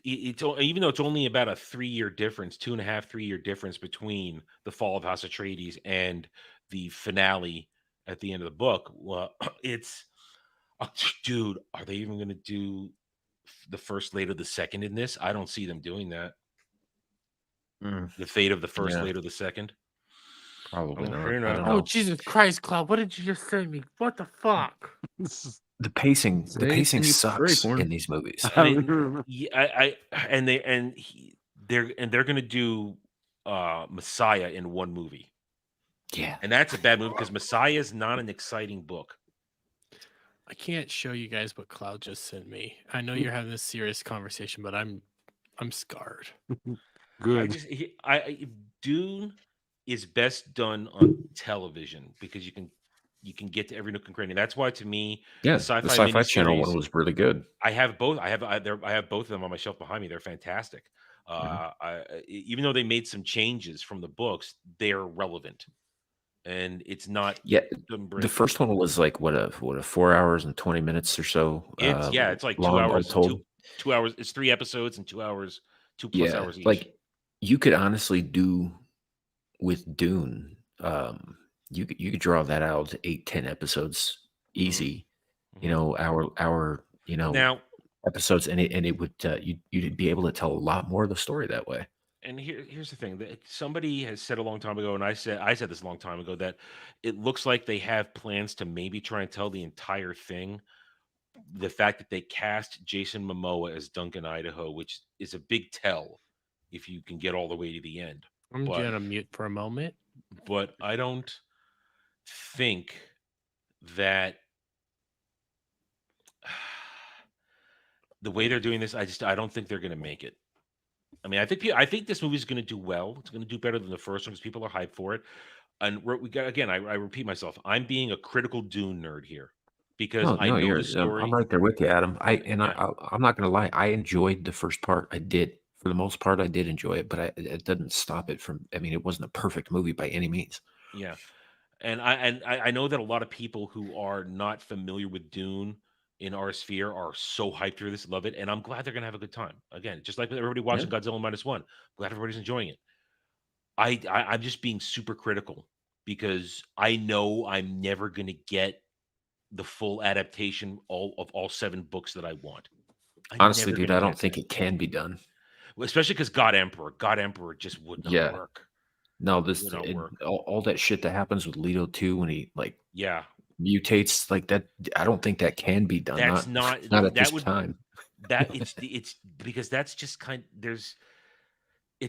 Even though it's only about a 3-year difference, 2.5, 3-year difference between the fall of House Atreides and the finale at the end of the book. Well, dude, are they even going to do the first later the second in this? I don't see them doing that. The fate of the first Yeah. later the second. Probably I'm not. sure I not. don't Oh know. Jesus Christ, Cloud! What did you just say to me? What the fuck? The pacing Anything you pray sucks for. in these movies. They're going to do Messiah in one movie. Yeah. And that's a bad movie because Messiah is not an exciting book. I can't show you guys what Cloud just sent me. I know you're having this serious conversation, but I'm scarred. Good. Dune is best done on television because you can get to every nook and cranny. That's why, to me, Yeah, the Sci-Fi the Sci-Fi Channel miniseries- one was really good. I have both. I have both of them on my shelf behind me. They're fantastic. Even though they made some changes from the books, they're relevant, and it's not. Yeah, doesn't the break- first one was like what a 4 hours and 20 minutes or so. It's like 2 long, all hours. told. 2 hours. It's 3 episodes and 2 hours, 2+ hours each. Like you could honestly do with Dune. You could draw that out to 8-10 episodes easy. Hour now. episodes, and it would you'd be able to tell a lot more of the story that way. And here's the thing that somebody has said a long time ago, and I said this a long time ago, that it looks like they have plans to maybe try and tell the entire thing. The fact that they cast Jason Momoa as Duncan Idaho, which is a big tell if you can get all the way to the end. I'm gonna mute for a moment. But I don't think that the way they're doing this, I don't think they're going to make it. I mean, I think this movie is going to do well. It's going to do better than the first one because people are hyped for it. And I repeat myself. I'm being a critical Dune nerd here because I know the story. I'm right there with you, Adam. I'm not going to lie. I enjoyed the first part. I did. For the most part, I did enjoy it, but it doesn't stop it from. I mean, it wasn't a perfect movie by any means. Yeah, and I know that a lot of people who are not familiar with Dune in our sphere are so hyped for this, love it, and I'm glad they're gonna have a good time. Again, just like everybody watching Godzilla -1, glad everybody's enjoying it. I'm just being super critical because I know I'm never gonna get the full adaptation of all 7 books that I want. Honestly, dude, I don't think it can be done. Well, especially because God Emperor just would not work. No, Would not work. all that shit that happens with Leto 2 when he Yeah, mutates like that. I don't think that can be done. that's not at that this would time. that it's because that's just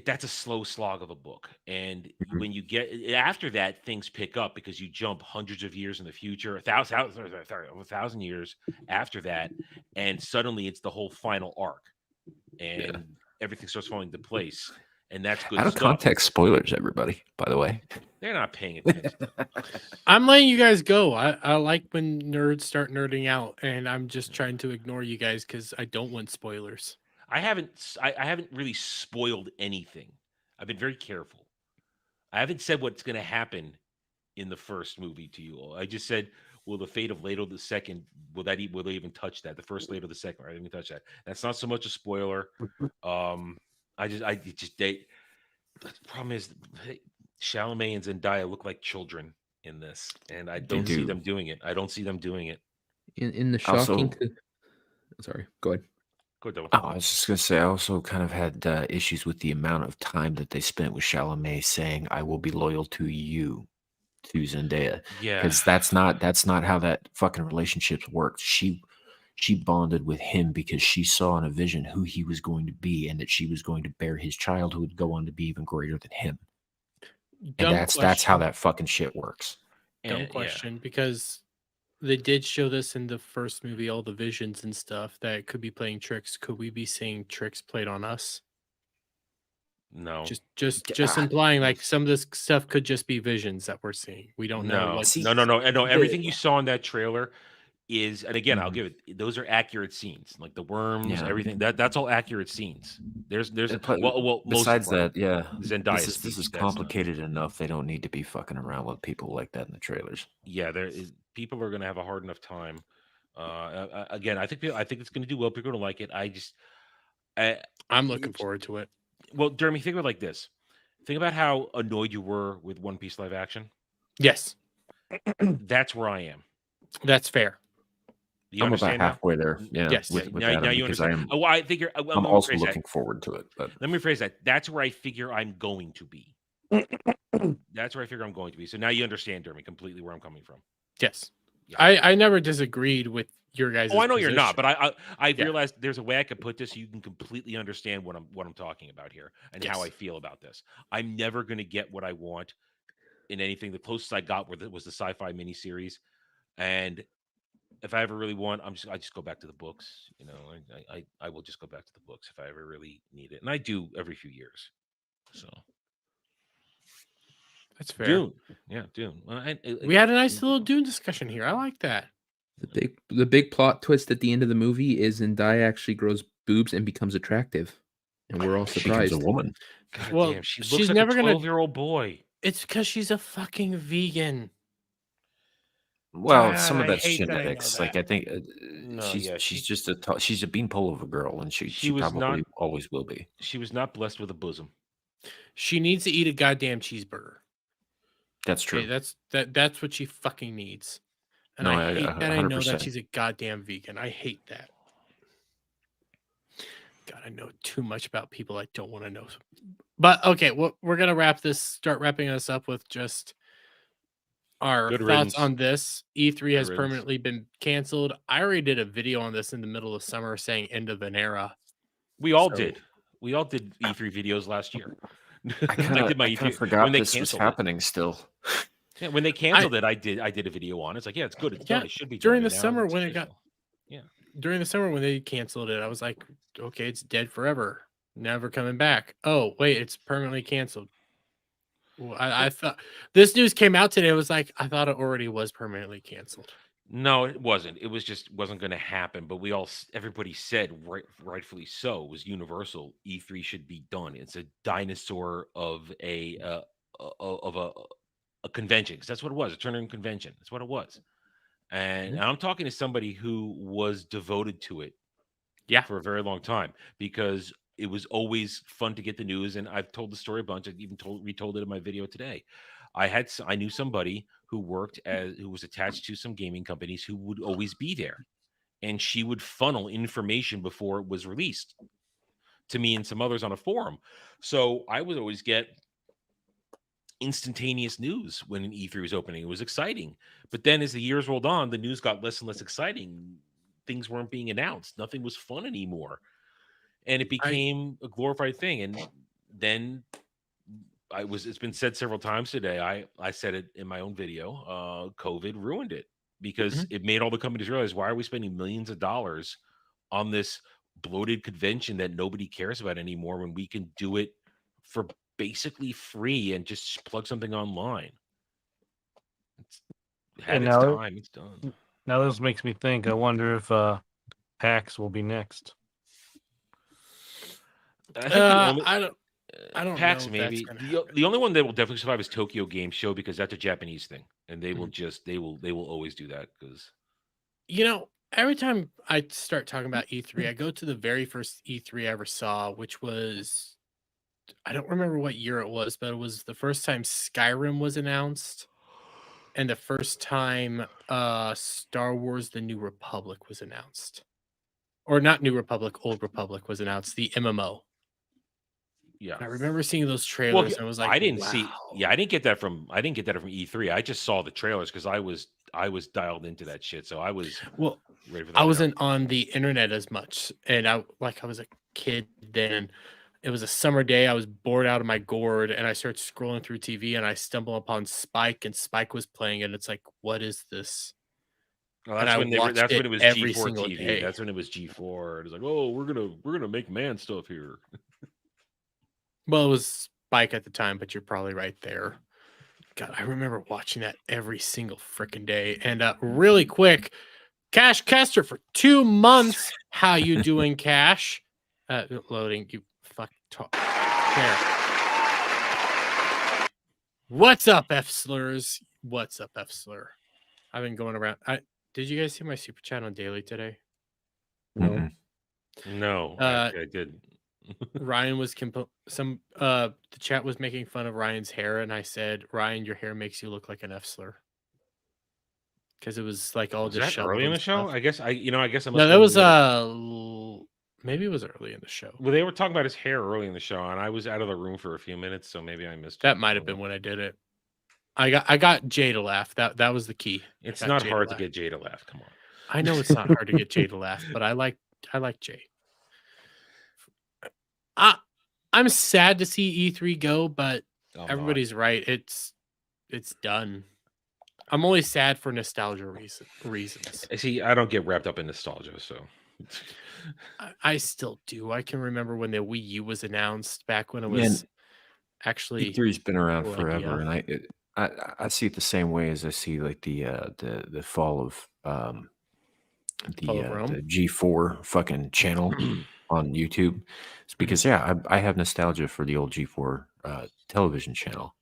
that's a slow slog of a book, and when you get after that, things pick up because you jump hundreds of years in the future, 1,000 years after that, and suddenly it's the whole final arc, and everything starts falling into place. and that's good Out of stuff. context spoilers, everybody. By the way, They're not paying attention. I'm letting you guys go. I like when nerds start nerding out, and I'm just trying to ignore you guys because I don't want spoilers. I haven't really spoiled anything. I've been very careful. I haven't said what's going to happen in the first movie to you all. I just said, will the fate of Leto the Second, will they even touch that? The first Leto the Second, right? I didn't touch that. That's not so much a spoiler. The problem is Chalamet and Zendaya look like children in this, and I don't see do. them doing it. I don't see them doing it. In the Also- shocking. Sorry, go ahead. Go, Dylan. I was just gonna say, I also kind of had issues with the amount of time that they spent with Chalamet saying, "I will be loyal to you," to Zendaya, Yeah, because that's not how that fucking relationship worked. She bonded with him because she saw in a vision who he was going to be, and that she was going to bear his child, who would go on to be even greater than him. And that's how that fucking shit works. Dumb question, because they did show this in the first movie, all the visions and stuff that could be playing tricks. Could we be seeing tricks played on us? No, Just implying like some of this stuff could just be visions that we're seeing. We don't know. no, What, See, no. Everything the- you saw in that trailer is, and again, I'll Mhm. give it. Those are accurate scenes, like the worms, Yeah. everything. That's all accurate scenes. There's But well, besides most of that, yeah, Zendaya this speech, is that's not- complicated enough. They don't need to be fucking around with people like that in the trailers. yeah, people are going to have a hard enough time. Again, I think it's going to do well. People are going to like it. I'm looking forward to it. Well, Jeremy, think of it like this. Think about how annoyed you were with One Piece live action. Yes, That's where I am. that's fair. You I'm about understand now? halfay there. Yeah, Yes. with Now Adam, you because understand. Oh, I figure. I'm let me also rephrase that. looking forward to it. But Let me rephrase that. That's where I figure I'm going to be. That's where I figure I'm going to be. So now you understand, Jeremy, completely where I'm coming from. Yes, Yeah. I never disagreed with your guys. Oh, I know you're not, but I Yeah. realized there's a way I could put this so you can completely understand what I'm talking about here and how Yes. I feel about this. I'm never going to get what I want in anything. The closest I got was the sci-fi miniseries, and if I ever really want, I just go back to the books. You know, I will just go back to the books if I ever really need it, and I do every few years. So that's fair. Dune, yeah, Dune. We had a nice little Dune discussion here. I like that. The big plot twist at the end of the movie is Zendaya actually grows boobs and becomes attractive, and we're all she becomes surprised. a woman. God Well, damn, she she's looks like never a gonna- 12-year-old boy. It's because she's a fucking vegan. Well, God, some of I that's hate that I know genetics. Like that. I think No, she's yeah, she's she- just she's a beanpole of a girl, and she She was probably not- always will be. She was not blessed with a bosom. She needs to eat a goddamn cheeseburger. That's true. Okay, that's what she fucking needs. And No, I hate that I know 100%. that she's a goddamn vegan. I hate that. God, I know too much about people I don't want to know. But okay, we're gonna start wrapping us up with just our Good thoughts riddance. on this. E3 has riddance. permanently been canceled. I already did a video on this in the middle of summer saying end of an era. We all So- did. We all did E3 videos last year. I kind of forgot when they this was canceled it. happening still. Yeah, when they canceled it, I did a video on it. It's like, yeah, it's good. It's done. Yeah, It should be during done. the And now summer it's when it got- official. During the summer when they canceled it, I was like, okay, it's dead forever. Never coming back. Oh, wait, it's permanently canceled. Well, I thought this news came out today. I was like, I thought it already was permanently canceled. No, it wasn't. It was just wasn't going to happen. But everybody said, rightfully so, it was universal. E3 should be done. It's a dinosaur of a convention, because that's what it was. A turn-in convention. That's what it was. And I'm talking to somebody who was devoted to it, Yeah. for a very long time, because it was always fun to get the news. And I've told the story a bunch. I've even retold it in my video today. I knew somebody who was attached to some gaming companies who would always be there, and she would funnel information before it was released to me and some others on a forum. So I would always get instantaneous news when an E3 was opening. It was exciting. But then as the years rolled on, the news got less and less exciting. Things weren't being announced. Nothing was fun anymore. And it became a glorified thing. And then it's been said several times today. I said it in my own video. COVID ruined it, because it made all the companies realize, why are we spending millions of dollars on this bloated convention that nobody cares about anymore, when we can do it for basically free and just plug something online. It's had And its now- time. It's done. Now this makes me think. I wonder if PAX will be next. I think the only, I don't PAX know if that's maybe gonna the only one that will definitely survive is Tokyo Game Show because that's a Japanese thing, and they will Mhm. just they will always do that because You know, every time I start talking about E3, I go to the very first E3 I ever saw, which was, I don't remember what year it was, but it was the first time Skyrim was announced and the first time Star Wars The New Republic was announced. Or not New Republic, Old Republic was announced, the MMO. yeah. I remember seeing those Well, trailers and I was like, I didn't wow. see. Yeah, I didn't get that from E3. I just saw the trailers because I was dialed into that shit. So I was Well, ready for that. I now. wasn't on the internet as much, and I was a kid then. It was a summer day. I was bored out of my gourd, and I started scrolling through TV, and I stumble upon Spike, and Spike was playing, and it's like, what is this? Well, and that's I when watched that's when it it was every G4 single TV. day. That's when it was G4. It was like, oh, we're gonna make man stuff here. Well, it was Spike at the time, but you're probably right there. God, I remember watching that every single freaking day. And really quick, Cash Kester for 2 months. How you doing, Cash? Loading. You fuck talk. There. What's up, F slurs? What's up, F slur? I've been going around. Did you guys see my super chat on daily today? No. No, Uh, I did. Ryan was the chat was making fun of Ryan's hair, and I said, Ryan, your hair makes you look like an F slur. Because it was like all Was just that early in the show? stuff. I guess I must. No, that was maybe it was early in the show. Well, they were talking about his hair early in the show, and I was out of the room for a few minutes, so maybe I missed it. That might have been when I did it. I got Jay to laugh. That was the key. It's got not Jay hard to laugh. get Jay to laugh. Come on. I know it's not hard to get Jay to laugh, but I like Jay. I'm sad to see E3 go, but I'm not. everybody's right. It's done. I'm only sad for nostalgia reasons. See, I don't get wrapped up in nostalgia, so I still do. I can remember when the Wii U was announced back when it Yeah, was actually E3's been around cool forever, idea. and I see it the same way as I see like the fall of Fall of Rome? the G4 fucking channel on YouTube. It's because I have nostalgia for the old G4 television channel,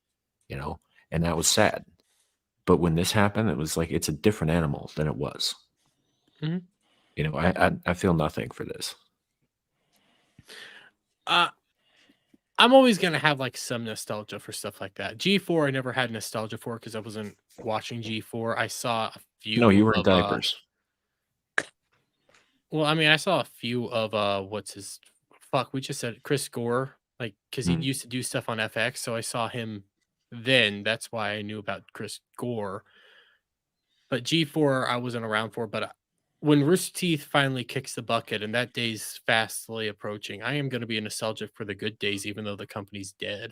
and that was sad. But when this happened, it was like it's a different animal than it was. Mhm. I feel nothing for this. I'm always gonna have like some nostalgia for stuff like that. G4, I never had nostalgia for because I wasn't watching G4. I saw a few. No, you were in of, diapers. Well, I mean, I saw a few of what's his fuck. We just said Chris Gore, like because he used to do stuff on FX, so I saw him then. That's why I knew about Chris Gore. But G4, I wasn't around for. But when Rooster Teeth finally kicks the bucket, and that day's fastly approaching, I am going to be nostalgic for the good days, even though the company's dead.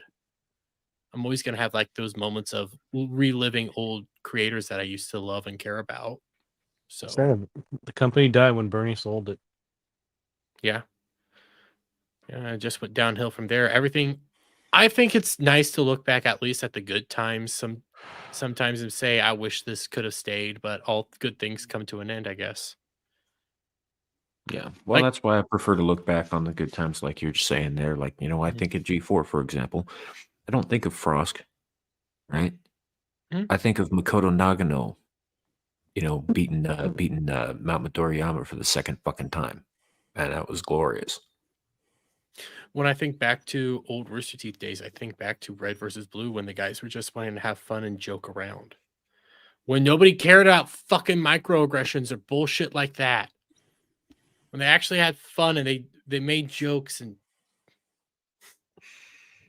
I'm always going to have like those moments of reliving old creators that I used to love and care about. So Sad. The company died when Bernie sold it. yeah, it just went downhill from there. Everything. I think it's nice to look back at least at the good times. Sometimes and say, I wish this could have stayed, but all good things come to an end, I guess. Yeah. Well, Like- that's why I prefer to look back on the good times, like you're saying there. Like, I think of G4, for example. I don't think of Frosk, right? Mhm. I think of Makoto Nagano, beating Mount Midoriyama for the second fucking time. And that was glorious. When I think back to old Rooster Teeth days, I think back to Red versus Blue when the guys were just wanting to have fun and joke around. When nobody cared about fucking microaggressions or bullshit like that. When they actually had fun and they made jokes, and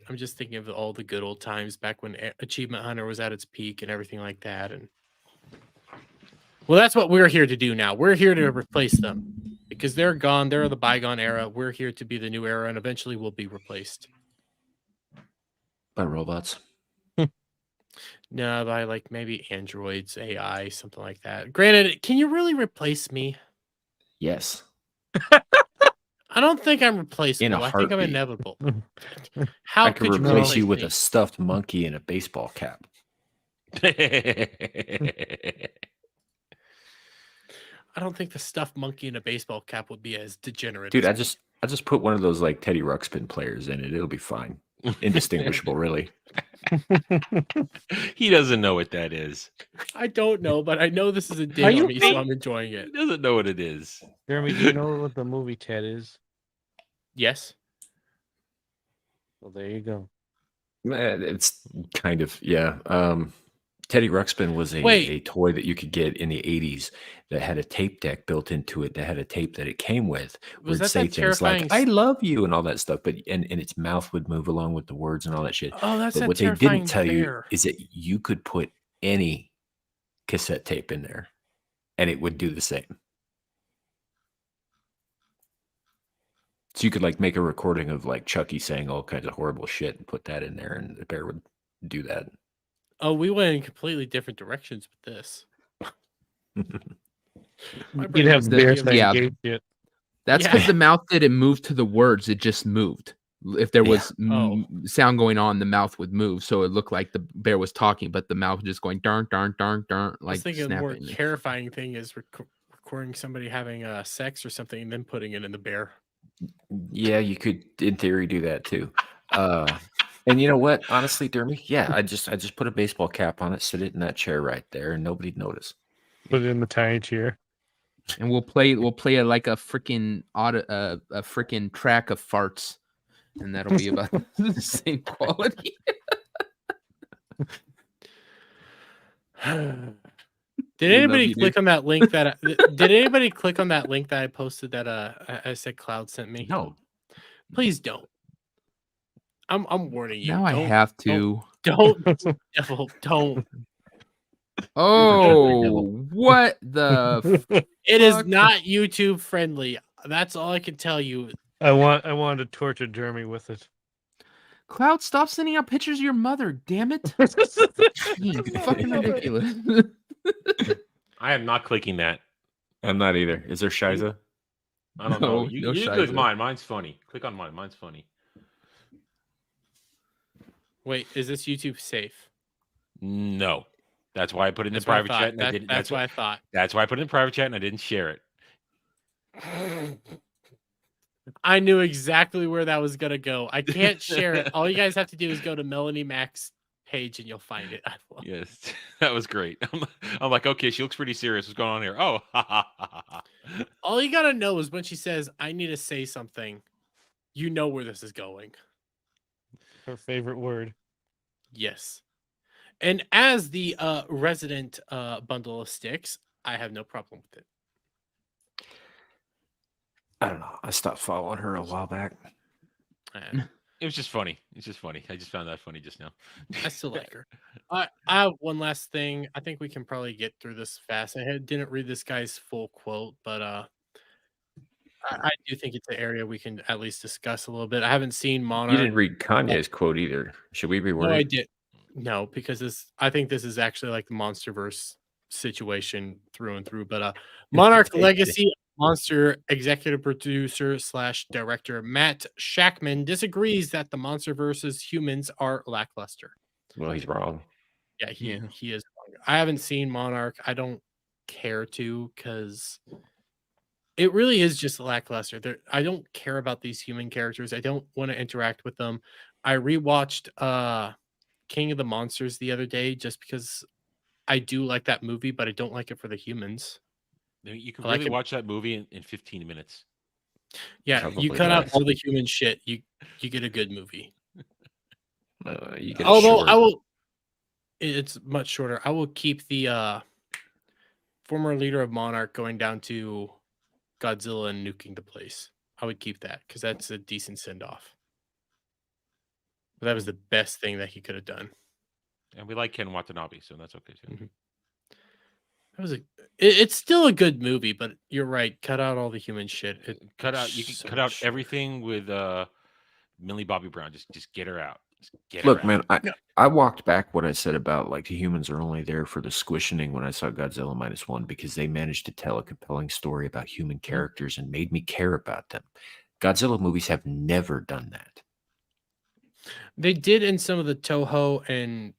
I'm just thinking of all the good old times back when Achievement Hunter was at its peak and everything like that. And well, that's what we're here to do now. We're here to replace them because they're gone. They're the bygone era. We're here to be the new era, and eventually we'll be replaced. By robots. No, by like maybe androids, AI, something like that. Granted, can you really replace me? Yes. I don't think I'm replaceable. I think I'm heartbeat. inevitable. How I could could you replace replace you with me? a stuffed monkey and a baseball cap. I don't think the stuffed monkey in a baseball cap would be as degenerate. Dude, as me. I just put one of those like Teddy Ruxpin players in it. It'll be fine. Indistinguishable, really. He doesn't know what that is. I don't know, but I know this is a Are dig on you me, so being- I'm enjoying He it. doesn't know what it is. Jeremy, do you know what the movie Ted is? Yes. Well, there you go. It's kind of, yeah. Teddy Ruxpin was a Wait. toy that you could get in the 80s that had a tape deck built into it that had a tape that it came with. Where Was it'd that say that things like, terrifying I love you and all that stuff, but and its mouth would move along with the words and all that shit. Oh, that's But that what they terrifying didn't tell you bear. is that you could put any cassette tape in there and it would do the same. So you could like make a recording of like Chucky saying all kinds of horrible shit and put that in there and the bear would do that. Oh, we went in completely different directions with this. My You'd brain have was bear thinking saying yeah. gay shit. That's Yeah. because the mouth didn't move to the words; it just moved. If there Yeah. was Oh. sound going on, the mouth would move, so it looked like the bear was talking, but the mouth just going darn, darn, darn, darn, I was like thinking a more snapping. terrifying thing is recording somebody having sex or something and then putting it in the bear. Yeah, you could in theory do that too. And you know what? Honestly, Dermy, yeah, I just put a baseball cap on it, sit it in that chair right there, and nobody'd notice. Put it in the tiny chair. And we'll play like a freaking a freaking track of farts, and that'll be about the same quality. Did We love anybody you, dude. click on that link that did anybody click on that link that I posted that I said Cloud sent me? No, Please don't. I'm warning you. Now I Don't- have to. Don't devil, don't. Oh, what the? It is Fuck. not YouTube friendly. That's all I can tell you. I wanted to torture Jeremy with it. Cloud, stop sending out pictures of your mother. Damn it! Jeez, fucking ridiculous. I am not clicking that. I'm not either. Is there Shiza? I don't No, know. You no click Shiza. mine. Mine's funny. Click on mine. Mine's funny. Wait, is this YouTube safe? No. That's why I put it in the That's what I private thought. chat. And I That- didn't. that's what I thought. That's why I put it in private chat and I didn't share it. I knew exactly where that was gonna go. I can't share it. All you guys have to do is go to Melanie Mac's page and you'll find it. Yes, that was great. I'm like, okay, she looks pretty serious. What's going on here? Oh, ha, ha, ha, ha, ha. All you gotta know is when she says, "I need to say something," you know where this is going. Her favorite word. Yes. And as the resident bundle of sticks, I have no problem with it. I don't know. I stopped following her a while back. It was just funny. It's just funny. I just found that funny just now. I still like her. I have one last thing. I think we can probably get through this fast. Didn't read this guy's full quote, but I do think it's an area we can at least discuss a little bit. I haven't seen Monarch. You didn't read Kanye's quote either. Should we reword No, I it? did. No, because I think this is actually like the MonsterVerse situation through and through. But Monarch Legacy Monster executive producer / director Matt Shackman disagrees that the MonsterVerse's humans are lackluster. Well, he's wrong. Yeah, he is wrong. I haven't seen Monarch. I don't care to because it really is just lackluster. I don't care about these human characters. I don't want to interact with them. I rewatched King of the Monsters the other day just because I do like that movie, but I don't like it for the humans. You can I like really it- watch that movie in 15 minutes. Yeah, you Probably cut out less. all the human shit, you get a good movie. You get Although short. I will, it's much shorter. I will keep the former leader of Monarch going down to Godzilla and nuking the place. I would keep that because that's a decent send off. But that was the best thing that he could have done. And we like Ken Watanabe, so that's okay too. Mhm. That was it's still a good movie, but you're right. Cut out all the human shit. Cut out. You can so cut out short. everything with Millie Bobby Brown. Just get her out. Just get Look, her out. man, I walked back what I said about like the humans are only there for the squishing when I saw Godzilla -1 because they managed to tell a compelling story about human characters and made me care about them. Godzilla movies have never done that. They did in some of the Toho and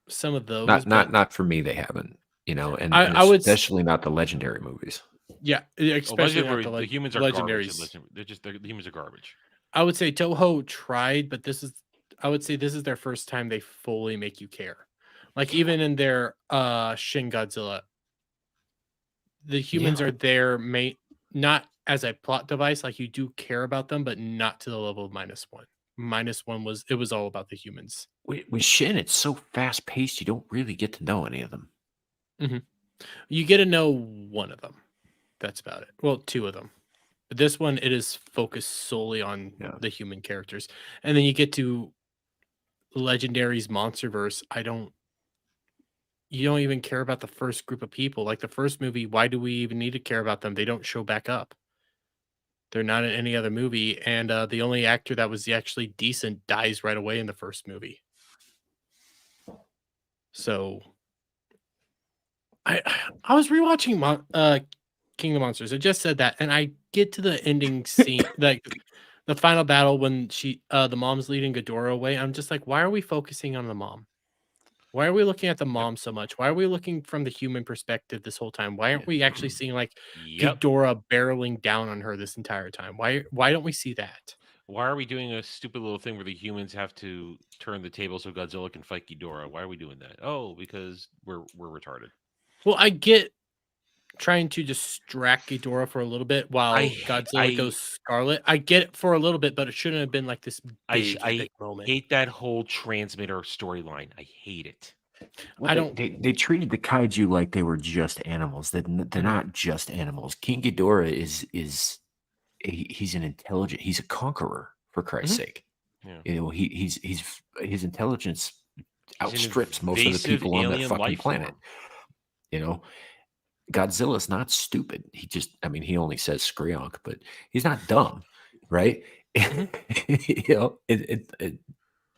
some of those, Not for me. They haven't. And I would especially not the legendary movies. yeah, especially not the humans are legendaries. garbage. The humans are garbage. I would say Toho tried, but I would say this is their first time they fully make you care. Like even in their Shin Godzilla, the humans are there not as a plot device, like you do care about them, but not to the level of -1. -1 was all about the humans. With Shin, it's so fast paced, you don't really get to know any of them. You get to know one of them. That's about it. Well, two of them. But this one, it is focused solely on the human characters. And then you get to Legendary's Monsterverse. You don't even care about the first group of people. Like the first movie, why do we even need to care about them? They don't show back up. They're not in any other movie. And the only actor that was actually decent dies right away in the first movie. So I was rewatching King of Monsters. I just said that, and I get to the ending scene, like the final battle when the mom's leading Ghidorah away. I'm just like, why are we focusing on the mom? Why are we looking at the mom so much? Why are we looking from the human perspective this whole time? Why aren't we actually seeing like Ghidorah barreling down on her this entire time? Why don't we see that? Why are we doing a stupid little thing where the humans have to turn the table so Godzilla can fight Ghidorah? Why are we doing that? Oh, because we're retarded. Well, I get trying to distract Ghidorah for a little bit while Godzilla goes scarlet. I get it for a little bit, but it shouldn't have been like this big moment. I hate that whole transmitter storyline. I hate it. Well, they treated the kaiju like they were just animals. They're not just animals. King Ghidorah he's an intelligent. He's a conqueror, for Christ's sake. Yeah. His intelligence outstrips most of the people on that fucking planet. Godzilla's not stupid. He only says Skreonk, but he's not dumb, right?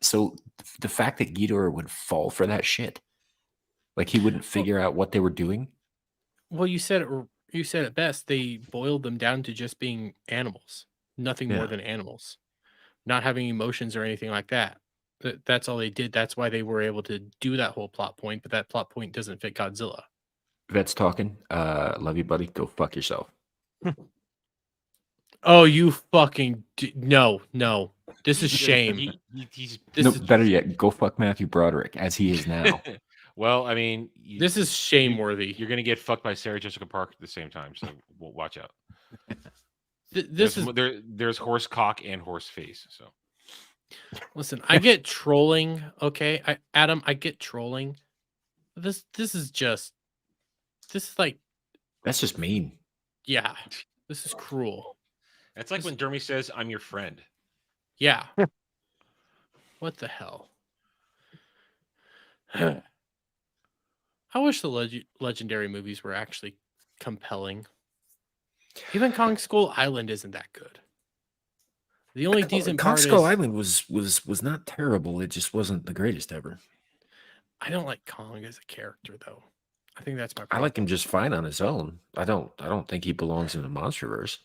So the fact that Ghidorah would fall for that shit, like he wouldn't figure out what they were doing. Well, you said it best. They boiled them down to just being animals, nothing more than animals, not having emotions or anything like that. That's all they did. That's why they were able to do that whole plot point, but that plot point doesn't fit Godzilla. Vet's talking. Love you, buddy. Go fuck yourself. Oh, you fucking no. This is shame. Better yet, go fuck Matthew Broderick as he is now. Well, I mean, this is shame-worthy. You're gonna get fucked by Sarah Jessica Parker at the same time, so watch out. There's horse cock and horse face. So listen, I get trolling. Okay, Adam, I get trolling. This is like that's just mean. Yeah, this is cruel. That's like when Dermy says, "I'm your friend." Yeah. What the hell? I wish the legendary movies were actually compelling. Even Kong Skull Island isn't that good. The only decent Kong part Skull Island was not terrible. It just wasn't the greatest ever. I don't like Kong as a character, though. I think that's my problem. I like him just fine on his own. I don't think he belongs in the MonsterVerse.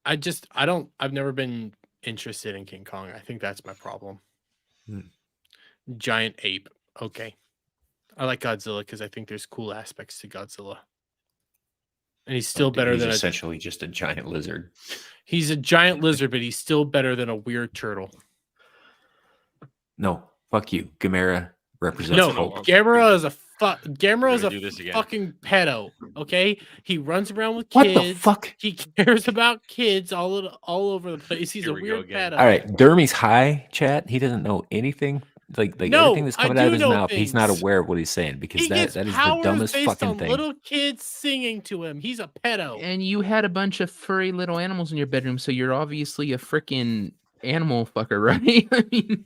I've never been interested in King Kong. I think that's my problem. Giant ape. Okay. I like Godzilla because I think there's cool aspects to Godzilla. And he's still better than essentially just a giant lizard. He's a giant lizard, but he's still better than a weird turtle. No, fuck you. Gamera represents hope. Gamera is a fucking pedo. Okay, he runs around with kids. What the fuck? He cares about kids all over the place. He's a weird pedo. All right, Dermy's high, chat. He doesn't know anything. Like everything that's coming out of his mouth, he's not aware of what he's saying because that is the dumbest fucking thing. Little kids singing to him. He's a pedo. And you had a bunch of furry little animals in your bedroom, so you're obviously a freaking animal fucker, right? I mean,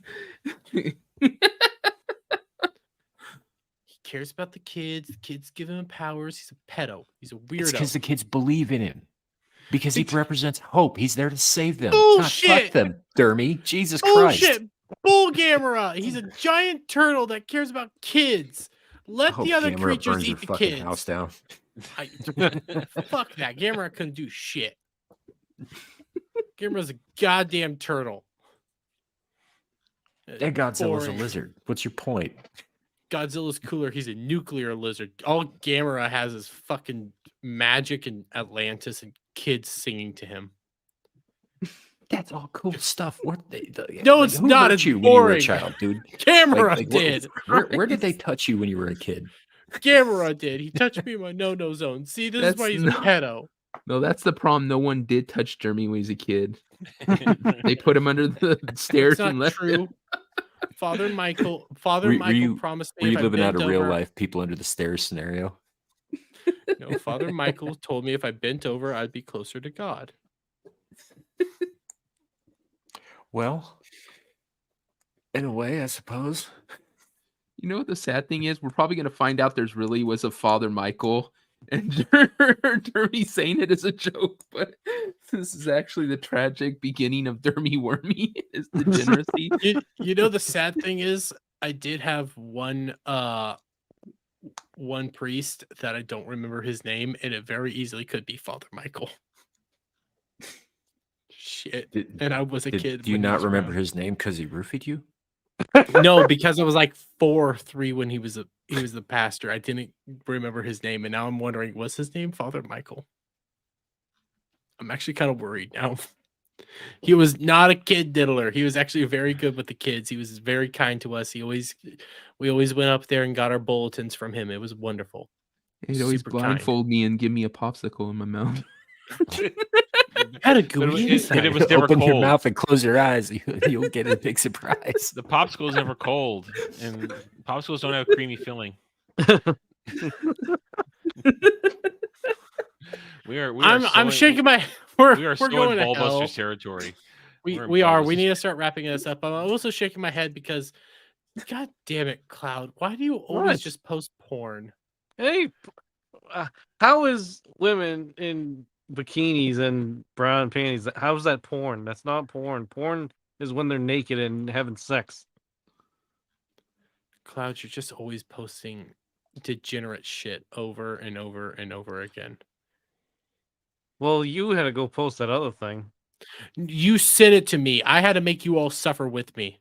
he cares about the kids. The kids give him powers. He's a pedo. He's a weirdo. It's because the kids believe in him. Because he represents hope. He's there to save them. Bullshit. Not fuck them, Dermy. Jesus Christ. Bullshit. Bull Gamera. He's a giant turtle that cares about kids. Let the other creatures eat the kids. House down. Fuck that. Gamera couldn't do shit. Gamera's a goddamn turtle. And Godzilla's a Boring. lizard. What's your point? Godzilla's cooler. He's a nuclear lizard. All Gamera has is fucking magic and Atlantis and kids singing to him. That's all cool stuff. No, it's who not. hurt It's you when you were a boring. child, dude? Gamera What- did. where did they touch you when you were a kid? Gamera did. He touched me in my no-no zone. See, this is That's why he's no- a pedo. No, that's the problem. No one did touch Jeremy when he was a kid. They put him under the stairs It's not and left true. him. Father Michael promised Were me you if I living out bent a real over, life people under the stairs scenario? No, Father Michael told me if I bent over, I'd be closer to God. Well, in a way, I suppose. You know what the sad thing is? We're probably going to find out there's really was a Father Michael, and Dermy saying it as a joke, but this is actually the tragic beginning of Dermy Wormy, his degeneracy. You know the sad thing is I did have one priest that I don't remember his name, and it very easily could be Father Michael. Shit. And I was a kid. Do you when he not was remember around. his name because he roofied you? No, because I was like 4 or 3 when he was the pastor. I didn't remember his name, and now I'm wondering, was his name Father Michael? I'm actually kind of worried now. He was not a kid diddler. He was actually very good with the kids. He was very kind to us. We always went up there and got our bulletins from him. It was wonderful. He'd always Super kind. blindfold me and give me a popsicle in my mouth. Had a But gooey it inside. was never Open your cold. mouth and close your eyes. You'll get a big surprise. The popsicle is never cold, and popsicles don't have creamy filling. I'm shaking my. We're still going in to hell. Ballbusters territory. We're in We are. Ballbusters. We need to start wrapping this up. I'm also shaking my head because, God damn it, Cloud! Why do you always What? just post porn? Hey, how is women in bikinis and brown panties? How's that porn? That's not porn. Porn is when they're naked and having sex. Cloud, you're just always posting degenerate shit over and over and over again. Well, you had to go post that other thing. You sent it to me. I had to make you all suffer with me.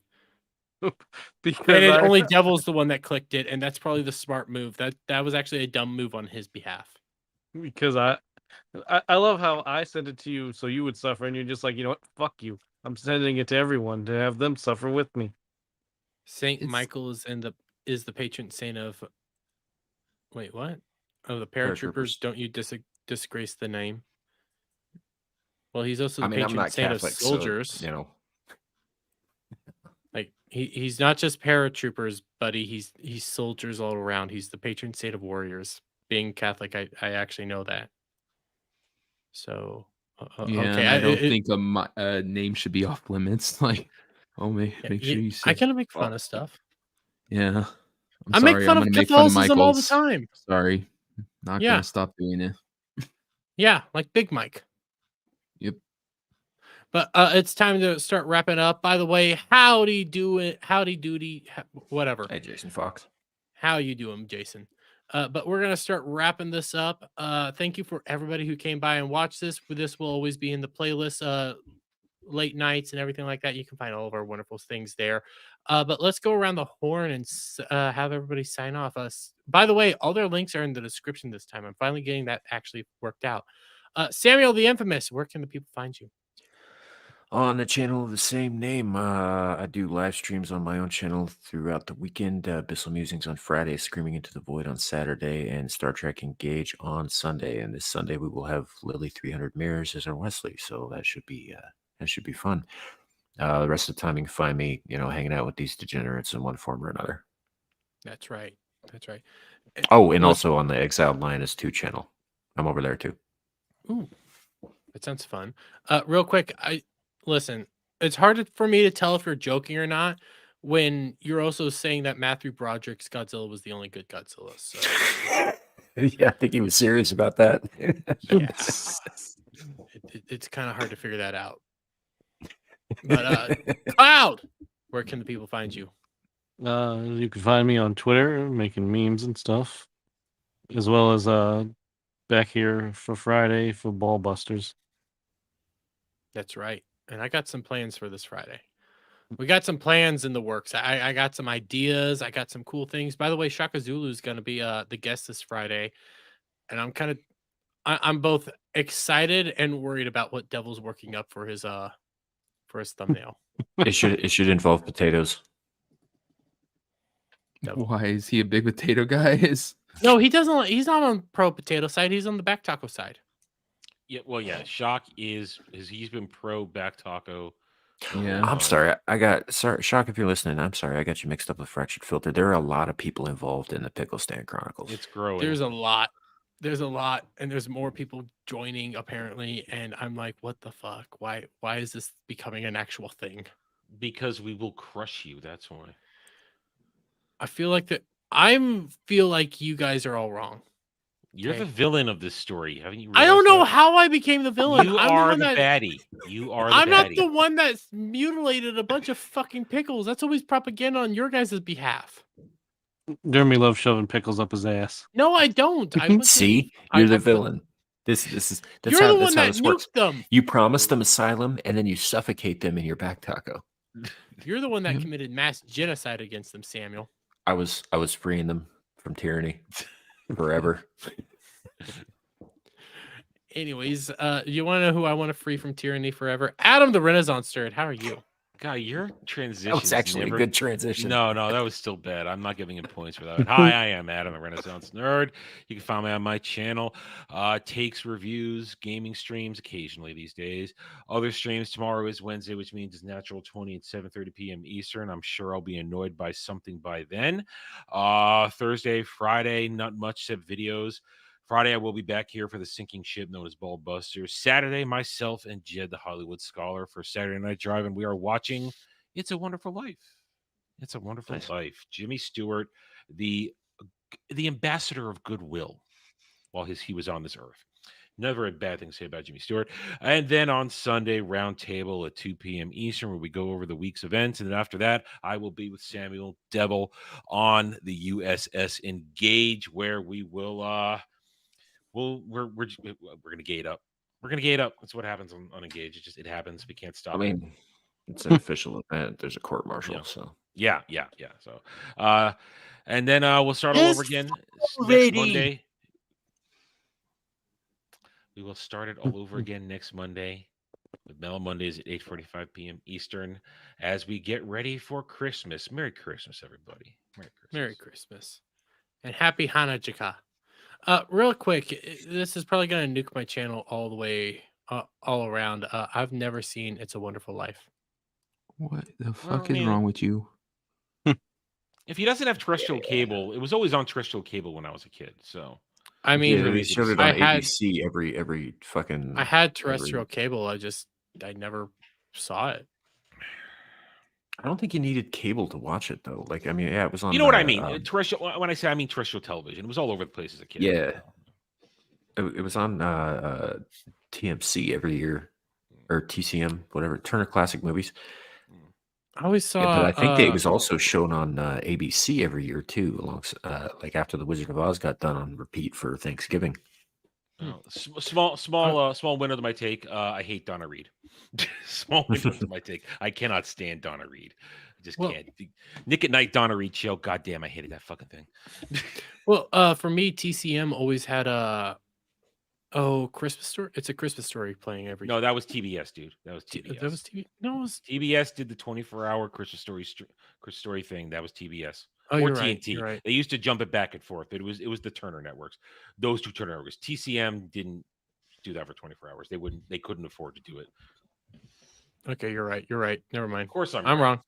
Because And I, only Devil's the one that clicked it, and that's probably the smart move. That was actually a dumb move on his behalf. because I love how I sent it to you so you would suffer, and you're just like, you know what? Fuck you. I'm sending it to everyone to have them suffer with me. Saint It's- Michael is the patron saint of. Wait, what? Oh, the Paratroopers. paratroopers. Don't you disgrace the name? Well, he's also the I mean, I'm patron not saint Catholic, of soldiers. so, you know. Like he's not just paratroopers, buddy. He's soldiers all around. He's the patron saint of warriors. Being Catholic, I actually know that. So Yeah, okay, and I don't think a name should be off limits. Like, make sure you say. I kind of make fun of stuff. Yeah, I I'm make sorry. fun I'm of gonna make fun of Catholicism all the Michaels. time. Sorry, not Yeah. gonna stop doing it. Yeah, like Big Mike. Yep. But it's time to start wrapping up. By the way, howdy doody, whatever. Hey, Jason Fox. How you doing, Jason? But we're gonna start wrapping this up. Thank you for everybody who came by and watched this. This will always be in the playlist, late nights and everything like that. You can find all of our wonderful things there. But let's go around the horn and have everybody sign off. By the way, all their links are in the description this time. I'm finally getting that actually worked out. Samiel the Infamous, where can the people find you? On the channel of the same name, I do live streams on my own channel throughout the weekend. Abyssal Musings on Friday, Screaming into the Void on Saturday, and Star Trek Engage on Sunday. And this Sunday we will have Lily 300 Mirrors as our Wesley, so that should be fun. The rest of the time you can find me, hanging out with these degenerates in one form or another. That's right. Oh, and also on the Exiled Lioness 2 channel. I'm over there too. Ooh, that sounds fun. Real quick, listen. It's hard for me to tell if you're joking or not when you're also saying that Matthew Broderick's Godzilla was the only good Godzilla. So Yeah, I think he was serious about that. yeah, it's kind of hard to figure that out. But Cloud, where can the people find you? You can find me on Twitter making memes and stuff, as well as back here for Friday for Ballbusters. That's right. And I got some plans for this Friday. We got some plans in the works. I got some ideas. I got some cool things. By the way, Shaka Zulu is going to be the guest this Friday, and I'm both excited and worried about what Devil's working up for his thumbnail. It should involve potatoes. Devil. Why is he a big potato guy? No, he doesn't. He's not on pro potato side. He's on the back taco side. Yeah, well, yeah. Shock he's been pro back taco. Yeah. I'm sorry. Sorry, Shock, if you're listening, I'm sorry. I got you mixed up with Fractured Filter. There are a lot of people involved in the Pickle Stand Chronicles. It's growing. There's a lot, and there's more people joining apparently. And I'm like, what the fuck? Why is this becoming an actual thing? Because we will crush you. That's why. I feel like feel like you guys are all wrong. You're Okay. the villain of this story, haven't you? I don't realized know that? how I became the villain. You I'm are one the that- baddie. You are the I'm not baddie. the one that's mutilated a bunch of fucking pickles. That's always propaganda on your guys' behalf. Jeremy loves shoving pickles up his ass. No, I don't. I wasn't- See, I- you're the I- villain. That's You're how the one that this works. nuked them. You promise them asylum, and then you suffocate them in your back taco. You're the one that Yeah. committed mass genocide against them, Samuel. I was freeing them from tyranny forever. Anyways, you want to know who I want to free from tyranny forever? Adam the Renaissance Nerd. How are you? God, your transition. That was actually a good transition. No, that was still bad. I'm not giving him points for that. Hi, I am Adam, the Renaissance Nerd. You can find me on my channel. Takes, reviews, gaming streams occasionally these days. Other streams, tomorrow is Wednesday, which means it's natural 20 at 7:30 p.m. Eastern. I'm sure I'll be annoyed by something by then. Thursday, Friday, not much except videos. Friday, I will be back here for the sinking ship known as Ball Busters. Saturday, myself and Jed, the Hollywood Scholar, for Saturday Night Drive, and we are watching It's a Wonderful Life. It's a Wonderful Life. Jimmy Stewart, the ambassador of goodwill while he was on this earth. Never a bad thing to say about Jimmy Stewart. And then on Sunday, roundtable at 2 p.m. Eastern, where we go over the week's events. And then after that, I will be with Samuel Devil on the USS Engage, where we will we're gonna gate up. We're gonna gate up. That's what happens on Engage. It happens. We can't stop. I mean, it's an official event. There's a court martial, Yeah. so Yeah. So, and then we'll start all over again next Monday. We will start it all over again next Monday with Mellow Mondays at 8:45 p.m. Eastern as we get ready for Christmas. Merry Christmas, everybody. Merry Christmas. And happy Hanukkah. Real quick, this is probably going to nuke my channel all the way, all around. I've never seen It's a Wonderful Life. What the fuck I is mean- wrong with you? If he doesn't have terrestrial cable, it was always on terrestrial cable when I was a kid. So I mean, yeah, they showed it I on had- ABC every fucking. I had terrestrial cable. I never saw it. I don't think you needed cable to watch it though. Like, I mean, yeah, it was on. you know what I mean? Terrestrial. When I say I mean terrestrial television, it was all over the place as a kid. Yeah, it was on TMC every year, or TCM, whatever, Turner Classic Movies. I always saw. Yeah, but I think it was also shown on ABC every year too, alongside like after the Wizard of Oz got done on repeat for Thanksgiving. Small window to my take. I hate Donna Reed. Small window to my take. I cannot stand Donna Reed. I just can't. Nick at Night, Donna Reed show. Goddamn, I hated that fucking thing. Well, for me, TCM always had a Christmas Story. It's a Christmas Story playing every. No, that was TBS, dude. That was TBS. That was TV. No, it was. TBS did the 24-hour Christmas Story thing. That was TBS. Oh, Or you're right. TNT. You're right. They used to jump it back and forth. It was the Turner networks. Those two Turner networks. TCM didn't do that for 24 hours. They couldn't afford to do it. Okay, you're right. You're right. Never mind. Of course I'm I'm right. wrong.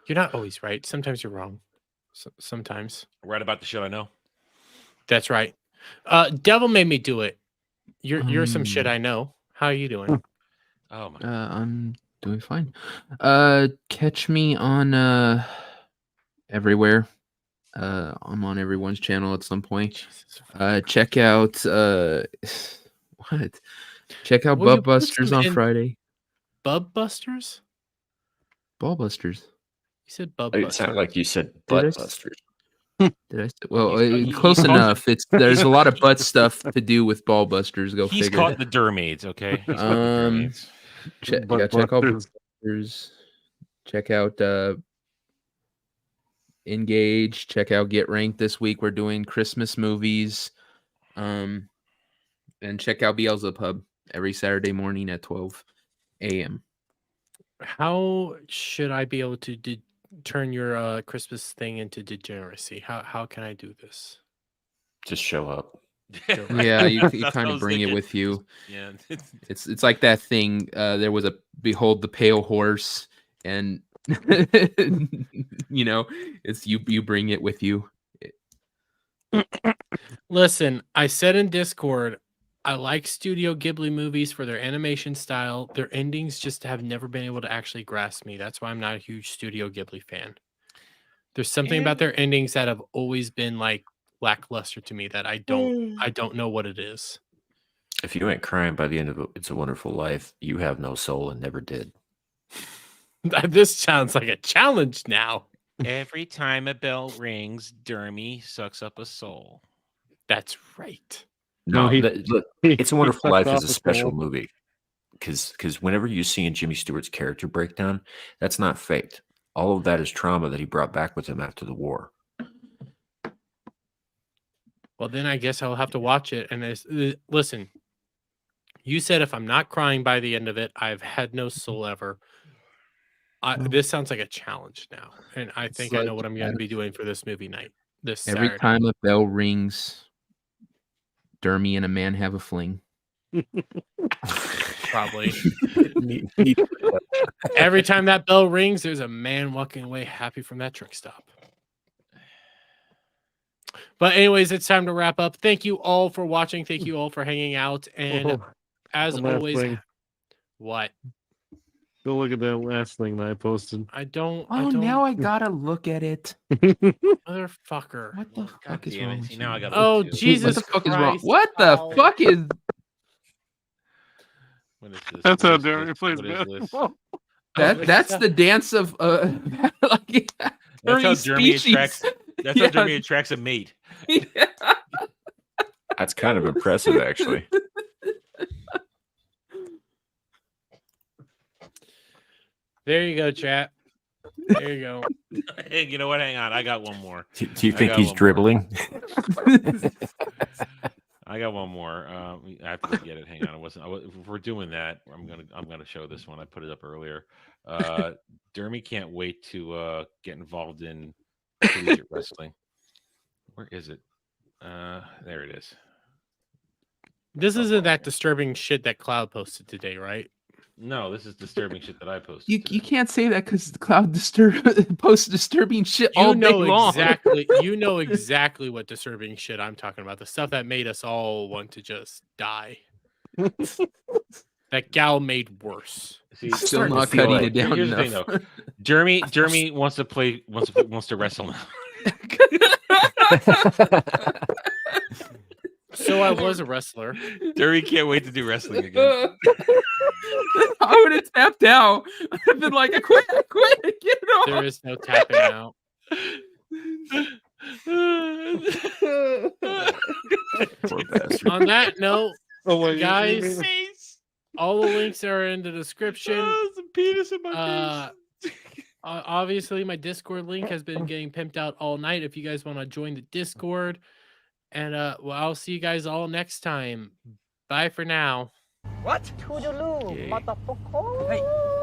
You're not always right. Sometimes you're wrong. Sometimes. Right about the shit I know. That's right. Devil made me do it. You're some shit I know. How are you doing? Oh my. I'm doing fine. Catch me on everywhere. I'm on everyone's channel at some point. Check out what? Check out Well, you Bub put Busters some on in- Friday. Bub Busters? Ball Busters. You said Bub It Busters. sounded like you said Did I butt s- busters. Did I say? Well, He's- close he's- enough. There's a lot of butt stuff to do with Ball Busters. Go He's figure. caught the dermaids, okay? He's caught the Um, dermaids. check out Blockbusters. Blockbusters. Check out Engage. Check out Get Ranked this week. We're doing Christmas movies. And check out Beelzebub every Saturday morning at 12 a.m. How should I be able to turn your Christmas thing into degeneracy? How can I do this? Just show up. Yeah, you That's what kind I of was bring it thinking. with you. Yeah. It's like that thing. There was a Behold the Pale Horse, and it's you bring it with you. Listen, I said in Discord, I like Studio Ghibli movies for their animation style. Their endings just have never been able to actually grasp me. That's why I'm not a huge Studio Ghibli fan. There's something about their endings that have always been like lackluster to me that I don't know what it is. If you ain't crying by the end of It's a Wonderful Life, you have no soul and never did. This sounds like a challenge now. Every time a bell rings, Dermy sucks up a soul. That's right. No, he- look, he- It's a he Wonderful sucked Life off is a a special soul. movie because whenever you see in Jimmy Stewart's character breakdown, that's not faked. All of that is trauma that he brought back with him after the war. Well, then I guess I'll have to watch it. And listen, you said if I'm not crying by the end of it, I've had no soul ever. This sounds like a challenge now, and I think I know what I'm going to be doing for this movie night. Every Saturday. time a bell rings, Dermy and a man have a fling. Probably. Every time that bell rings, there's a man walking away happy from that truck stop. But anyways, it's time to wrap up. Thank you all for watching. Thank you all for hanging out. And as the last always, thing. what? Go look at that last thing that I posted. I don't. Now I gotta look at it. Motherfucker. What the fuck is damn wrong it. with See, now I you? gotta Oh, look too. Jesus What the fuck is wrong? Christ. What the Oh. fuck is? What is this? That's What how is Derry this? plays What is this? basketball. That's the dance of like, That's how Dermy attracts. That's how Yeah. Dermy attracts a mate. That's kind of impressive, actually. There you go, chat. There you go. Hey, you know what? Hang on. I got one more. Do you I think got he's one more. dribbling? I got one more. I have to get it. Hang on. If we're doing that, I'm gonna show this one. I put it up earlier. Dermy can't wait to get involved in collegiate wrestling. Where is it? There it is. This isn't that disturbing shit that Cloud posted today, right? No, this is disturbing shit that I posted. You today. can't say that because the Cloud posts disturbing shit all day long. You know exactly what disturbing shit I'm talking about. The stuff that made us all want to just die. That gal made worse. See, Still starting to not feel cutting like- it down Here's the enough. thing, though. Dermy wants to wrestle now. So I was a wrestler. Dermy can't wait to do wrestling again. I would have tapped out. I've been like, I quit, get it off. There is no tapping out. Poor bastard. On that note, Oh my guys, all the links are in the description. Some penis in my face. Obviously, my Discord link has been getting pimped out all night. If you guys want to join the Discord, and well, I'll see you guys all next time. Bye for now. Toodaloo, Okay. motherfucker.